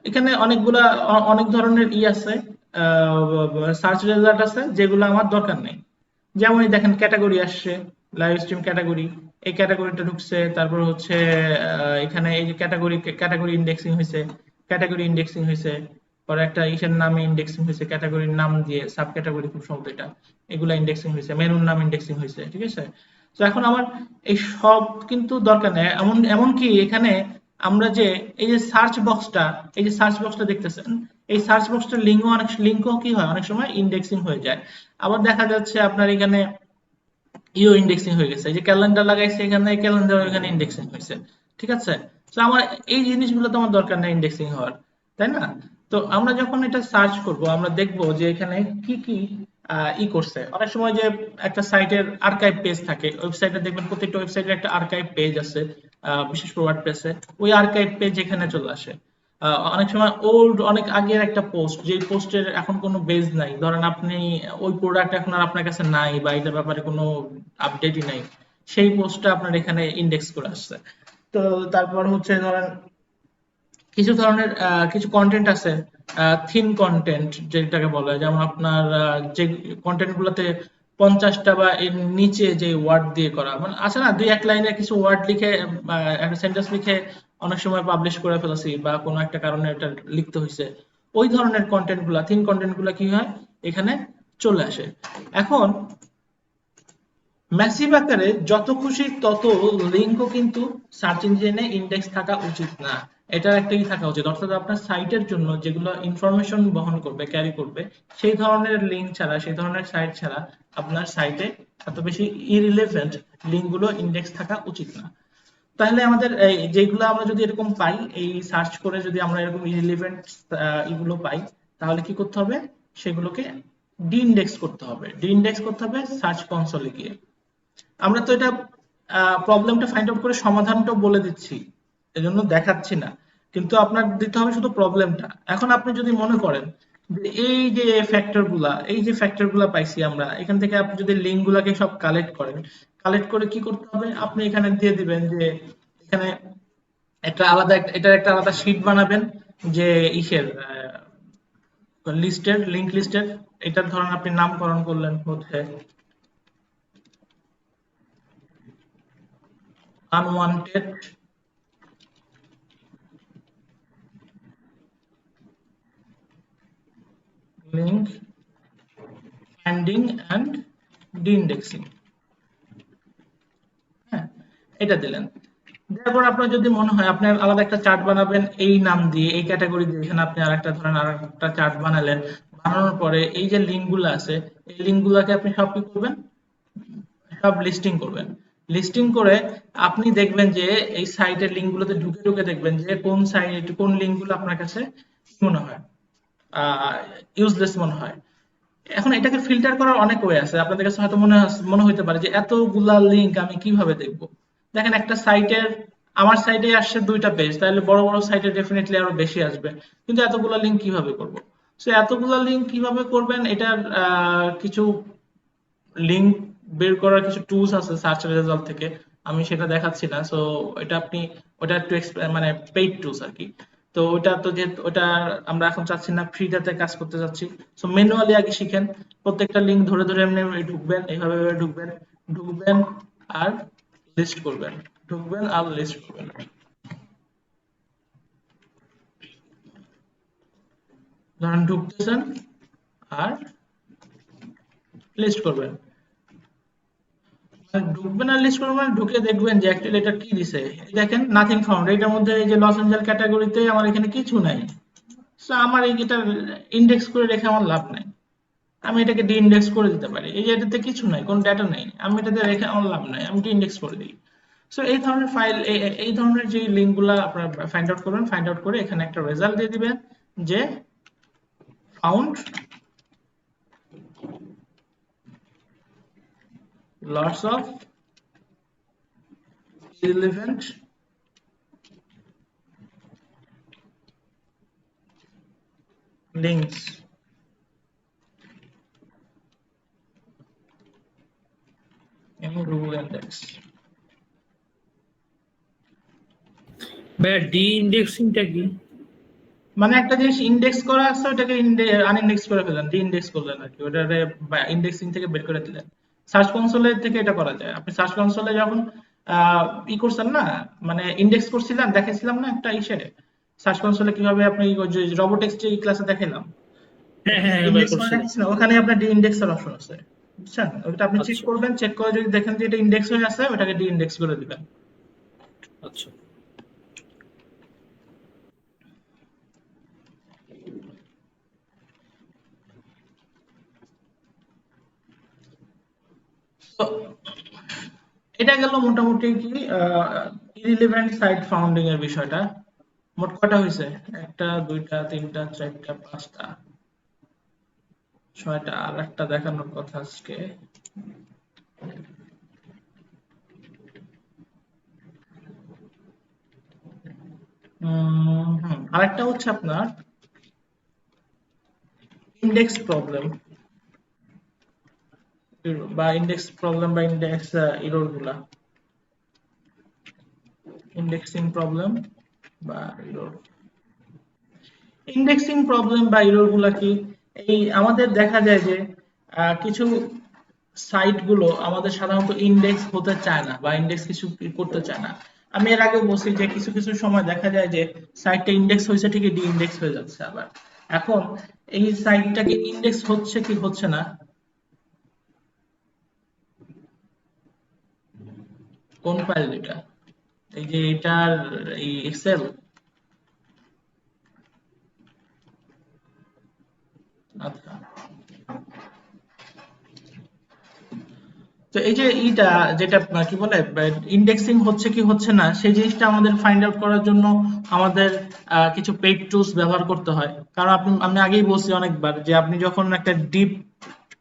এখানে অনেক ধরনের আছে, সার্চ রেজাল্ট আছে যেগুলো আমার দরকার নেই। যেমন এই দেখেন ক্যাটাগরি আসছে, লাইভ স্ট্রিম ক্যাটাগরি, এই ক্যাটাগরিটা ঢুকছে। তারপর হচ্ছে এখানে এই যে ক্যাটাগরি ইন্ডেক্সিং হয়েছে, পরে একটা ইসের নামে ইন্ডেক্সিং হয়েছে, ক্যাটাগরির নাম দিয়ে, সাব ক্যাটাগরি খুব সম্ভবত এটা, এগুলা ইন্ডেক্সিং হয়েছে, মেনুর নাম ইন্ডেক্সিং হয়েছে। ঠিক আছে? তো এখন আমার এই সব কিন্তু দরকার নেই। এমনকি এখানে আমরা যে এই যে সার্চ বক্সটা দেখতেছেন, এই সার্চ বক্সটার লিঙ্কও কি হয়, অনেক সময় ইন্ডেক্সিং হয়ে যায়। আবার দেখা যাচ্ছে আপনার এখানে ইন্ডেক্সিং হয়ে গেছে, এই যে ক্যালেন্ডার লাগাইছে এখানে, ক্যালেন্ডার এখানে ইন্ডেক্সিং হয়েছে। ঠিক আছে? তো আমার এই জিনিসগুলো তো আমার দরকার নেই ইন্ডেক্সিং হওয়ার, তাই না? তো আমরা যখন এটা সার্চ করব, আমরা দেখব যে এখানে কি কি করছে। অনেক সময় যে একটা সাইটের আর্কাইভ পেজ থাকে, ওয়েবসাইটে দেখবেন প্রত্যেকটা ওয়েবসাইটের একটা আর্কাইভ পেজ আছে, বিশেষ করে ওয়ার্ডপ্রেসে ওই আর্কাইভ পেজ এখানে চলে আসে। অনেক সময় অনেক আগের একটা পোস্ট, যে পোস্টের এখন কোনো বেজ নাই, ধরেন আপনি ওই প্রোডাক্ট এখন আর আপনার কাছে নাই বা এটার ব্যাপারে কোনো আপডেটই নাই, সেই পোস্টটা আপনার এখানে ইন্ডেক্স করে আসছে। তো তারপর হচ্ছে ধরেন কিছু ধরনের কিছু কন্টেন্ট আছে, থিন কন্টেন্ট যেটাকে বলা হয়, যেমন আপনার যে কন্টেন্ট গুলোতে 50টা বা এর নিচে যে ওয়ার্ড দিয়ে করা, মানে আছে না, 2-1 লাইনের কিছু ওয়ার্ড লিখে একটা সেন্টেন্স লিখে অনেক সময় পাবলিশ করে ফেলেছি বা কোনো একটা কারণে এটা লিখতে হয়েছে, ওই ধরনের কন্টেন্ট গুলা, থিন কন্টেন্ট গুলা কি হয়, এখানে চলে আসে। এখন ম্যাসিভ আকারে যত খুশি তত লিঙ্কও কিন্তু সার্চ ইঞ্জিনে ইন্ডেক্স থাকা উচিত না। এটার একটাই থাকা উচিত, অর্থাৎ আপনার সাইটের জন্য যেগুলো ইনফরমেশন বহন করবে, ক্যারি করবে, সেই ধরনের লিঙ্ক ছাড়া, সেই ধরনের সাইট ছাড়া আপনার সাইটে এত বেশি ইরিলেভেন্ট লিঙ্কগুলো ইন্ডেক্স থাকা উচিত না। তাহলে আমাদের যেগুলো আমরা যদি এরকম পাই, এই সার্চ করে যদি আমরা এরকম ইরিলেভেন্ট এগুলো পাই, তাহলে কি করতে হবে? সেগুলোকে ডিইন্ডেক্স করতে হবে। ডিইন্ডেক্স করতে হবে সার্চ কনসোলে গিয়ে। আমরা তো এটা প্রবলেমটা ফাইন্ড আউট করে সমাধানটা বলে দিচ্ছি, এজন্য দেখাচ্ছি না, কিন্তু আপনার দিতে হবে শুধু প্রবলেমটা। এখন আপনি যদি মনে করেন যে এই যে ফ্যাক্টর গুলা পাইছি আমরা এখান থেকে, আপনি যদি লিঙ্ক গুলাকে সব কালেক্ট করেন, কালেক্ট করে কি করতে হবে? আপনি এখানে দিয়ে দিবেন যে এখানে এটার একটা আলাদা শীট বানাবেন, যে ইসের লিস্টের, লিঙ্ক লিস্টের। এটার ধরেন আপনি নামকরণ করলেন হচ্ছে আনওয়ান্টেড লিঙ্ক ফাইন্ডিং অ্যান্ড ডিইন্ডেক্সিং। হ্যাঁ, এটা দিলেন। তারপর আপনার যদি মনে হয় আপনার আলাদা একটা চার্ট বানাবেন এই নাম দিয়ে, এই ক্যাটাগরি দিয়ে, এখানে আপনি আরেকটা ধরেন আরেকটা চার্ট বানালেন। বানানোর পরে এই যে লিঙ্ক গুলো আছে, এই লিঙ্ক গুলাকে আপনি সব কি করবেন? সব লিস্টিং করবেন। লিস্টিং করে আপনি দেখবেন যে এই সাইটের লিঙ্ক গুলোতে ঢুকে ঢুকে দেখবেন যে কোন সাইট, কোন লিঙ্ক গুলো আপনার কাছে মনে হয় ইউজলেস মনে হয়। এখন এটাকে ফিল্টার করার অনেক ওয়ে আছে। আপনাদের কাছে হয়তো মনে হইতে পারে যে এতগুলা লিঙ্ক আমি কিভাবে দেখবো? দেখেন, একটা সাইটের, আমার সাইটে আসছে 2টা পেজ, তাহলে বড় বড় সাইটে ডেফিনেটলি আরো বেশি আসবে, কিন্তু এতগুলা লিঙ্ক কিভাবে করব? সো এতগুলা লিঙ্ক কিভাবে করবেন, এটার কিছু লিঙ্ক বের করার কিছু টুলস আছে সার্চ রেজাল্ট থেকে, আমি সেটা দেখাচ্ছি না। সো এটা আপনি, ওটা একটু মানে পেইড টুলস আর কি। তো ওটা তো, যে ওটা আমরা এখন চাচ্ছি না, ফ্রিতে কাজ করতে চাচ্ছি। সো ম্যানুয়ালি আগে শিখেন, প্রত্যেকটা লিঙ্ক ধরে ধরে এমনি ঢুকবেন, এইভাবে ঢুকবেন, ঢুকবেন আর লিস্ট করবেন, ঢুকবেন আর লিস্ট করবেন। ধরেন ঢুকতেছেন আর লিস্ট করবেন, ঢুকবেন আর লিস্ট করবেন, ঢুকে দেখবেন যে অ্যাকচুয়ালি এটা কি দিছে। এই দেখেন নাথিং ফাউন্ড, এটার মধ্যে এই যে লস এঞ্জেল ক্যাটাগরিতে আমার এখানে কিছু নাই। সো আমার এটা ইন্ডেক্স করে রেখে আমার লাভ নাই, আমি এটাকে ডি ইন্ডেক্স করে দিতে পারি। এই যে এটাতে কিছু নাই, কোনো ডেটা নেই, আমি এটাতে রেখে আমার লাভ নাই, আমি ডি ইন্ডেক্স করে দিই। সো এই ধরনের ফাইল, এই ধরনের যে লিঙ্ক গুলা আপনারা ফাইন্ড আউট করবেন, ফাইন্ড আউট করে এখানে একটা রেজাল্ট দিয়ে দিবেন যে found lots of irrelevant links in Google Index. ভাইয়া ডি ইন্ডেক্সিংটা কি? মানে একটা জিনিস ইন্ডেক্স করা আছে, ওটাকে আনইন্ডেক্স করে ফেলেন, ডি ইন্ডেক্স করলেন আর কি, ওটারে ইন্ডেক্সিং থেকে বের করে দিলেন। সার্চ কনসোলের থেকে এটা করা যায়। আপনি সার্চ কনসোলে যখন ই করছেন না, মানে ইন্ডেক্স করছিলেন, দেখাইছিলাম না একটা ইসে, সার্চ কনসোলে কিভাবে আপনি রোবোটেক্স যে ক্লাসে দেখাইলাম, হ্যাঁ হ্যাঁ হ্যাঁ ভাই ইন্ডেক্স করে করছি। দেখাচ্ছি না, ওখানে আপনার ডি ইন্ডেক্স এর অপশন আছে, বুঝছেন? ওটা আপনি চেক আচ্ছা করবেন, চেক করে যদি দেখেন যে এটা ইন্ডেক্স হয়ে আছে, ওটাকে ডি ইন্ডেক্স করে দিবেন। আচ্ছা। তো এটা গেল মোটামুটি কি ইরিলেভেন্ট সাইট ফাউন্ডিং এর বিষয়টা। মোট কয়টা হয়েছে? 1টা 2টা 3টা 4টা 5টা 6টা, আর একটা দেখানোর কথা আজকে। আরেকটা হচ্ছে আপনার ইন্ডেক্স প্রবলেম, বা ইন্ডেক্স প্রবলেম বা ইন্ডেক্স এরর গুলা, ইন্ডেক্সিং প্রবলেম বা এরর। ইন্ডেক্সিং প্রবলেম বা এরর গুলা কি? এই আমাদের দেখা যায় যে কিছু সাইট গুলো আমাদের সাধারণত ইন্ডেক্স হতে চায় না, বা ইন্ডেক্স কিছু করতে চায় না। আমি এর আগে বলছি যে কিছু কিছু সময় দেখা যায় যে সাইটটা ইন্ডেক্স হয়েছে ঠিকই, ডি ইন্ডেক্স হয়ে যাচ্ছে আবার। এখন এই সাইটটাকে ইন্ডেক্স হচ্ছে কি হচ্ছে না, কোন ফাইল এটা? এই যে এটার এই এক্সেল। আচ্ছা, তো এই যে এইটা যেটা কি বলে ইন্ডেক্সিং হচ্ছে কি হচ্ছে না সেই জিনিসটা আমাদের ফাইন্ড আউট করার জন্য আমাদের কিছু পেইড টুলস ব্যবহার করতে হয়। কারণ আমি আগেই বলছি অনেকবার যে আপনি যখন একটা ডিপ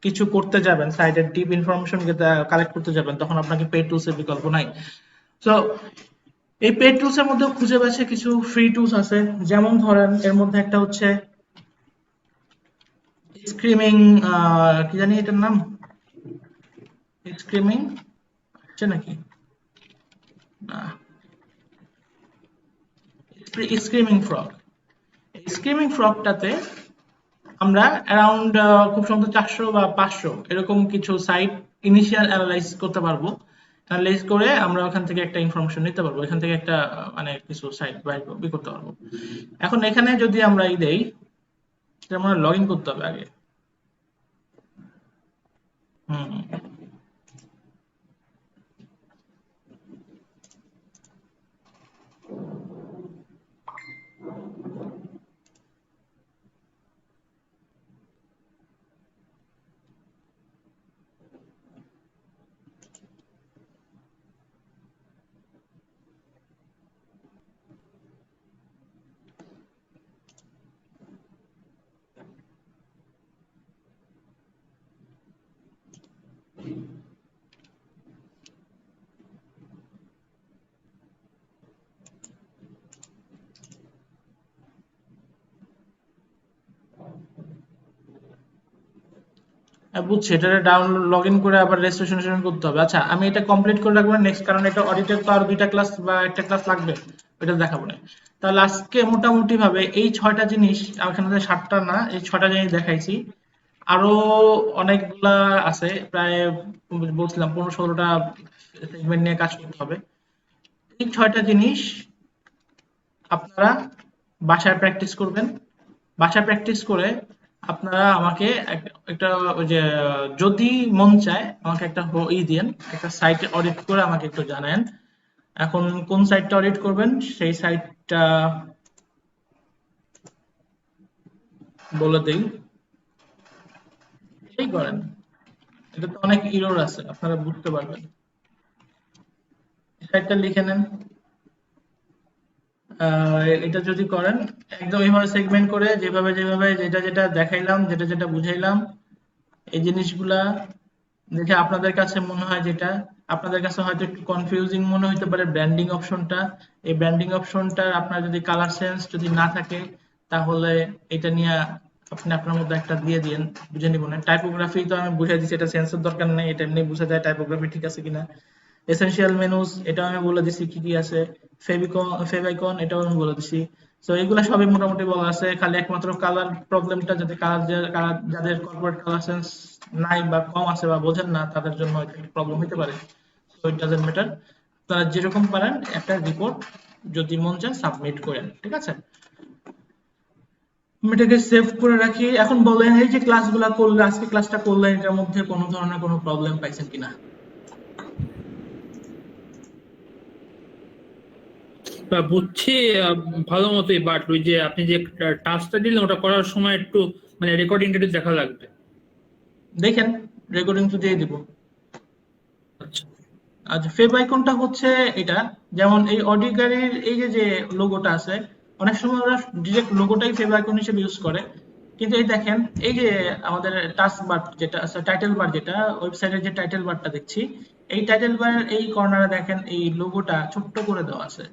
কিছু করতে যাবেন, সাইটের ডিপ ইনফরমেশন কালেক্ট করতে যাবেন, তখন আপনাকে পেইড টুলসের বিকল্প নাই। তো এই পেইড টুলস এর মধ্যে খুঁজে বেছে কিছু ফ্রি টুলস আছে। যেমন ধরেন এর মধ্যে একটা হচ্ছে স্ক্রিমিং, কি জানি এটার নাম, স্ক্রিমিং হচ্ছে নাকি না, স্ক্রিমিং ফ্রগ। স্ক্রিমিং ফ্রগটাতে আমরা অ্যারাউন্ড খুব সম্ভবত 400 বা 500 এরকম কিছু সাইট ইনিশিয়াল অ্যানালাইজ করতে পারবো। অ্যানালাইজ করে আমরা ওখান থেকে একটা ইনফরমেশন নিতে পারবো, এখান থেকে একটা মানে কিছু সাইট বের করতে পারবো। এখন এখানে যদি আমরা এই দেই, যেমন লগ ইন করতে হবে আগে। হুম, বুঝছি, এটা ডাউনলোড লগ ইন করে আবার রেজিস্ট্রেশন করতে হবে। আচ্ছা, আমি এটা কমপ্লিট করে রাখবো নেক্সট, কারণ এটা অডিটের তো আর 2টা ক্লাস বা একটা ক্লাস লাগবে, ওটা দেখাবো না। তাহলে আজকে মোটামুটি ভাবে এই 6টা জিনিস, এখানে 7টা না, এই 6টা জিনিস দেখাইছি। আরো অনেকগুলা আছে, প্রায় বলছিলাম 15-16টা সেগমেন্ট নিয়ে কাজ করতে হবে। এই 6টা জিনিস আপনারা বাসায় প্র্যাকটিস করবেন। বাসায় প্র্যাকটিস করে আপনারা আমাকে একটা ওই যে যদি মন চায় আমাকে একটা দিয়েন, একটা সাইট অডিট করে আমাকে একটু জানান। এখন কোন সাইটটা অডিট করবেন সেই সাইটটা বলে দেই। এই করেন, এটা তো অনেক এরর আছে, আপনারা বুঝতে পারবেন। সাইটটা লিখে নেন। এটা যদি করেন একদম এইভাবে সেগমেন্ট করে, যেভাবে যেভাবে যেটা যেটা দেখাইলাম, যেটা যেটা বুঝাইলাম, এই জিনিসগুলা দেখে আপনাদের কাছে মনে হয়, যেটা আপনাদের কাছে হয়তো একটু কনফিউজিং মনে হইতে পারে ব্র্যান্ডিং অপশনটা। এই ব্র্যান্ডিং অপশনটা আপনার যদি কালার সেন্স যদি না থাকে, তাহলে এটা নিয়ে আপনি আপনার মধ্যে একটা দিয়ে দিন, বুঝে নিব না। টাইপোগ্রাফি তো আমি বুঝাই দিচ্ছি, এটা সেন্সের দরকার নেই, এটা এমনি বুঝা যায় টাইপোগ্রাফি ঠিক আছে কিনা। এসেনশিয়াল মেনুস এটা আমি বলে দিছি কি কি আছে। ফেভাইকন এটাও আমি বলে দিছি। সো এগুলা সবই মোটামুটি বলা আছে, খালি একমাত্র কালার প্রবলেমটা, যাতে যাদের কর্পোরেট কালার সেন্স নাই বা কম আছে বা বোঝেন না, তাদের জন্য একটু প্রবলেম হতে পারে। সো ইট ডাজন্ট ম্যাটার, তারা যেরকম পারেন একটা রিপোর্ট যদি মন চায় সাবমিট করেন, ঠিক আছে। আমি এটাকে সেভ করে রাখি। এখন বলেন, এই যে ক্লাসগুলা করলে, আজকে ক্লাসটা করলেন, এটার মধ্যে কোনো ধরনের কোনো প্রবলেম পাইছেন কিনা? বা বুঝছি ভালো মতোই, বাট ওই যে আপনি যে টাস্কটা দিলেন ওটা করার সময় একটু মানে রেকর্ডিংটা একটু দেখা লাগবে। দেখেন, রেকর্ডিং তো দিয়ে দিব। আচ্ছা, আচ্ছা, ফেভ আইকনটা হচ্ছে এটা, যেমন এই অডিও গাড়ির এই যে যে লোগোটা আছে, অনেক সময় ওরা ডিরেক্ট লোগোটাই ফেভ আইকন হিসেবে ইউজ করে। কিন্তু এই দেখেন, এই যে আমাদের টাস্ক বার যেটা আছে, টাইটেল বার, যেটা ওয়েবসাইটের যে টাইটেল বারটা দেখছি, এই টাইটেল বারের এই কর্নারে দেখেন এই লোগোটা ছোট্ট করে দেওয়া আছে,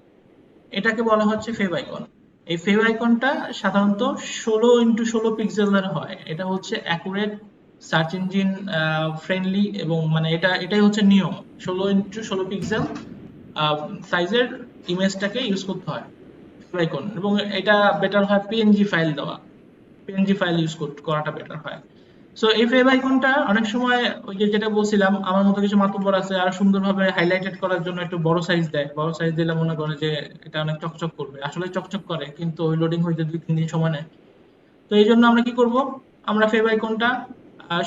এটাকে বলা হচ্ছে ফেভ আইকন। এই ফেভ আইকনটা সাধারণত 16x16 পিক্সেলের হয়। এটা হচ্ছে অ্যাকুরেট, সার্চ ইঞ্জিন ফ্রেন্ডলি, এবং মানে এটাই হচ্ছে নিয়ম, 16x16 পিক্সেল সাইজের ইমেজটাকে ইউজ করতে হয় ফেভ আইকন। এবং এটা বেটার হয় পিএনজি ফাইল দেওয়া, পিএনজি ফাইল ইউজ করাটা বেটার হয়। সো এই ফেভ আইকনটা অনেক সময় ওই যে যেটা বলছিলাম, আমার মতো কিছু মাতব্বর আছে আর সুন্দরভাবে হাইলাইটেড করার জন্য একটু বড় সাইজ দেয়। বড় সাইজ দিলে মনে করে যে এটা অনেক চকচক করবে, আসলে চকচক করে কিন্তু ওই লোডিং হইতে 2-3 দিন সময় নেয়। তো এই জন্য আমরা কি করব, আমরা ফেভ আইকনটা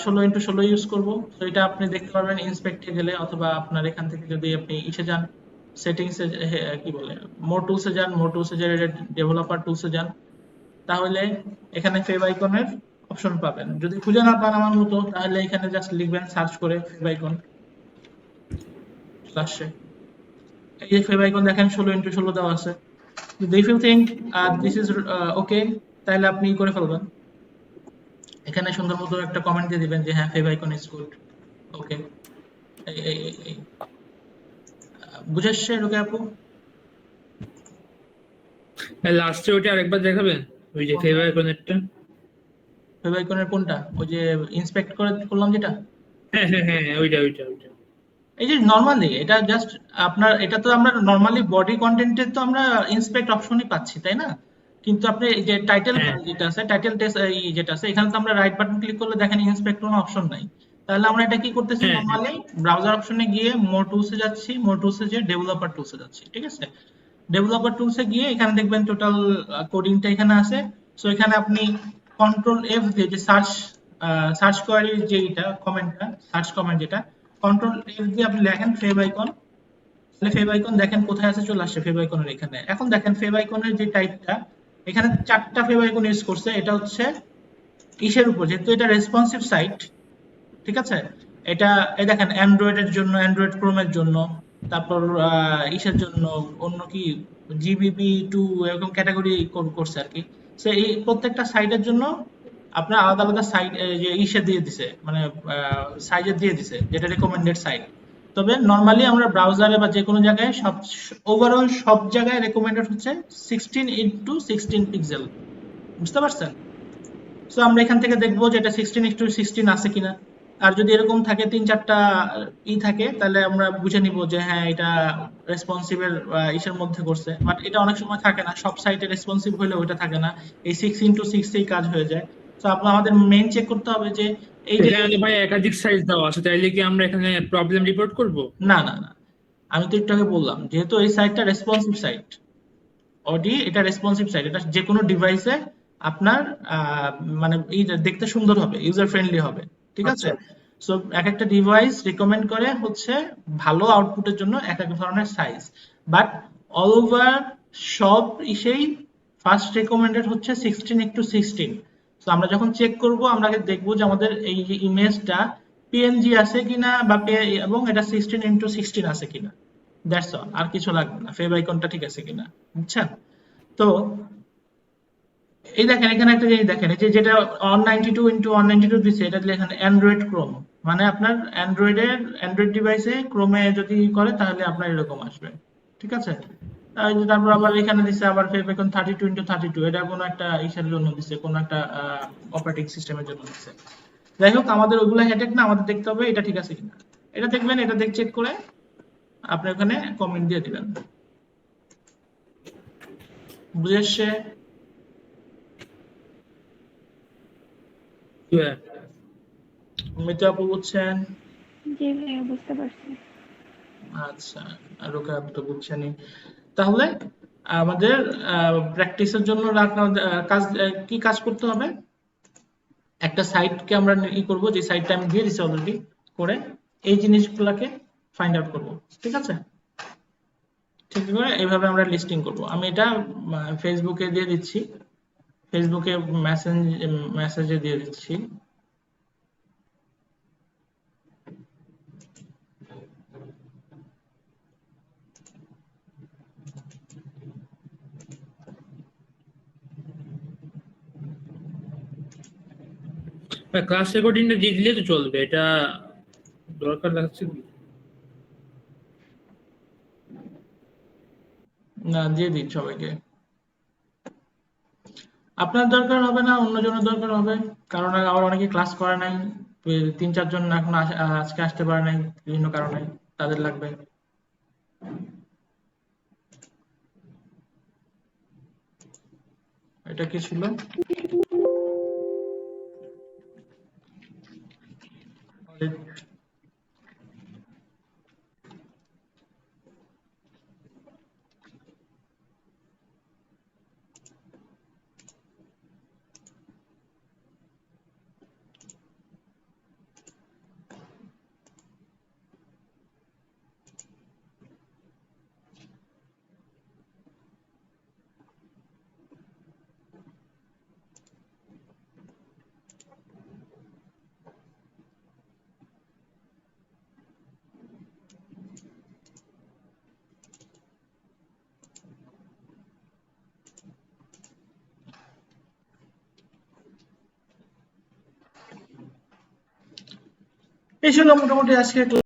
16x16 ইউজ করব। তো এটা আপনি দেখতে পারবেন ইন্সপেক্টে গেলে, অথবা আপনার এখান থেকে যদি আপনি ইসে যান, সেটিংসে, কি বলে, মোর টুলসে যান, মোর টুলসে যে ডেভেলপার টুলসে যান, তাহলে এখানে ফেভ আইকনের অপশন পাবেন। যদি খুঁজে না পান আমার মতো, তাহলে এখানে জাস্ট লিখবেন সার্চ করে ফেভ আইকন, আসছে। এই যে ফেভ আইকন দেখেন 16x16 দেওয়া আছে। If you think this is okay, তাহলে আপনি করে ফেলবেন। এখানে সুন্দর মতো একটা কমেন্ট দিয়ে দিবেন যে হ্যাঁ ফেভ আইকন ইজ গুড, ওকে। বুঝে আসছে রোকে আপু? লাস্টে ওইটা আরেকবার দেখাবেন, ওই যে ফেভার আইকনেরটা। ফেভ আইকনের কোনটা? ওই যে ইন্সপেক্ট করে করলাম যেটা? হ্যাঁ হ্যাঁ হ্যাঁ হ্যাঁ, ওইটা ওইটা ওইটা। এই যে নরমালি এটা জাস্ট আপনার, এটা তো আমরা নরমালি বডি কন্টেন্টের তো আমরা ইন্সপেক্ট অপশনই পাচ্ছি, তাই না? কিন্তু আপনি এই যে টাইটেল হ্যাঁ যেটা আছে, টাইটেল টেক্সট এই যেটা আছে, এখানে তো আমরা রাইট বাটন ক্লিক করলে দেখেন ইন্সপেক্ট কোনো অপশন নাই। তাহলে আমরা এটা কি করতেছি, হ্যাঁ হ্যাঁ। নরমালি ব্রাউজার অপশনে গিয়ে মোর টুলসে যাচ্ছি, মোর টুলসে যে ডেভেলপার টুলসে যাচ্ছি, ঠিক আছে? ডেভেলপার টুলসে গিয়ে এখানে দেখবেন টোটাল কোডিংটা এখানে আছে। সো এখানে আপনি কন্ট্রোল এফ দিয়ে যে সার্চ সার্চ কোয়ারির যেটা কমেন্টটা, সার্চ কমেন্ট যেটা, কন্ট্রোল এফ দিয়ে আপনি লেখেন ফেভ আইকন, তাহলে ফেভ আইকন দেখেন কোথায় আছে, চলে আসছে ফেভ আইকনের এখানে। এখন দেখেন ফেভ আইকনের যে টাইপটা, এখানে 4টা ফেভ আইকন ইউজ করছে। এটা হচ্ছে ইসের উপর, যেহেতু এটা রেসপন্সিভ সাইট, ঠিক আছে? এটা এই দেখেন অ্যান্ড্রয়েডের জন্য, অ্যান্ড্রয়েড ক্রোমের জন্য, তারপর ইসের জন্য অন্য কি জিবিপি টু এরকম ক্যাটাগরি করছে আর কি। সো এই প্রত্যেকটা সাইটের জন্য আপনার আলাদা আলাদা সাইট যে ইসে দিয়ে দিছে, মানে সাইজে দিয়ে দিছে, যেটা রেকমেন্ডেড সাইট। তবে নর্মালি আমরা ব্রাউজারে বা যে কোনো জায়গায় সব ওভারঅল সব জায়গায় রেকমেন্ডেড হচ্ছে 16x16 পিক্সেল। বুঝতে পারছেন? সো আমরা এখান থেকে দেখবো যে এটা 16x16 আছে কিনা। আর যদি এরকম থাকে 3-4টা থাকে, তাহলে আমরা বুঝে নিব যে হ্যাঁ এটা রেসপন্সিভের ইসের মধ্যে করছে। বাট এটা অনেক সময় থাকে না, সব সাইটে রেসপন্সিভ হলে ওটা থাকে না, এই 6x6 এই কাজ হয়ে যায়। তো আপনার আমাদের মেইন চেক করতে হবে যে এই যে, এখানে তো ভাই একাধিক সাইজ দেওয়া আছে, তাইলে কি আমরা এখানে প্রবলেম রিপোর্ট করব? না না না, আমি তো একটু আগে বললাম যেহেতু এই সাইটটা রেসপন্সিভ সাইট, অডি এটা রেসপন্সিভ সাইট, এটা যে কোনো ডিভাইসে আপনার মানে এই দেখতে সুন্দর হবে, ইউজার ফ্রেন্ডলি হবে, ঠিক আছে? আচ্ছা। সো এক একটা ডিভাইস রিকমেন্ড করে হচ্ছে ভালো আউটপুটের জন্য এক এক ধরনের সাইজ। বাট অল ওভার সব ইসেই ফার্স্ট রিকমেন্ডেড হচ্ছে 16x16। তো আমরা যখন চেক করব, আমরা আগে দেখবো যে আমাদের এই যে ইমেজটা পিএনজি আছে কিনা, বা এবং এটা 16x16 আছে কিনা। দ্যাটস অল, আর কিছু লাগবে না, ফেভ আইকনটা ঠিক আছে কিনা, বুঝছেন? তো এই দেখেন এখানে একটা জিনিস দেখেন, এই যে যেটা 192x192 দিচ্ছে, এটা লেখেন অ্যান্ড্রয়েড ক্রোম, মানে আপনার অ্যান্ড্রয়েড ডিভাইসে ক্রোমে যদি করে তাহলে আপনার এরকম আসবে, ঠিক আছে? তারপর আবার এখানে দিচ্ছে আবার ফেভ আইকন 32x32, এটা কোনো একটা ইসের জন্য দিচ্ছে, কোনো একটা অপারেটিং সিস্টেমের জন্য দিচ্ছে। যাই হোক, আমাদের ওইগুলো হেডেক না, আমাদের দেখতে হবে এটা ঠিক আছে কিনা। এটা দেখবেন, এটা চেক করে আপনি ওখানে কমেন্ট দিয়ে দিবেন। বুঝে আসছে? হ্যাঁ। মিতা আপু বুঝছেন? জি ভাইয়া, বুঝতে পারছি। আচ্ছা, আর ওকে আপনি তো বুঝছেনই। তাহলে আমাদের প্র্যাকটিসের জন্য কাজ কি কাজ করতে হবে? একটা সাইটকে আমরা করব, যে সাইটটা আমি দিয়ে দিছি অলরেডি করে, এই জিনিসগুলোকে ফাইন্ড আউট করব, ঠিক আছে? ঠিক করে এইভাবে আমরা লিস্টিং করব। আমি এটা ফেসবুকে দিয়ে দিচ্ছি, ফেসবুকে মেসেজে দিয়ে দিচ্ছি। ক্লাস রেকর্ডিংটা দিয়ে দিলে তো চলবে, এটা দরকার লাগছে কি? না, দিয়ে দিন সবাইকে। আপনার দরকার হবে না, অন্যজনের দরকার হবে, কারণ আবার অনেকে ক্লাস করে নাই, 3-4 জন এখন আজকে আসতে পারে নাই বিভিন্ন কারণে, তাদের লাগবে। এটা কি ছিল? এই ছিল মোটামুটি আজকে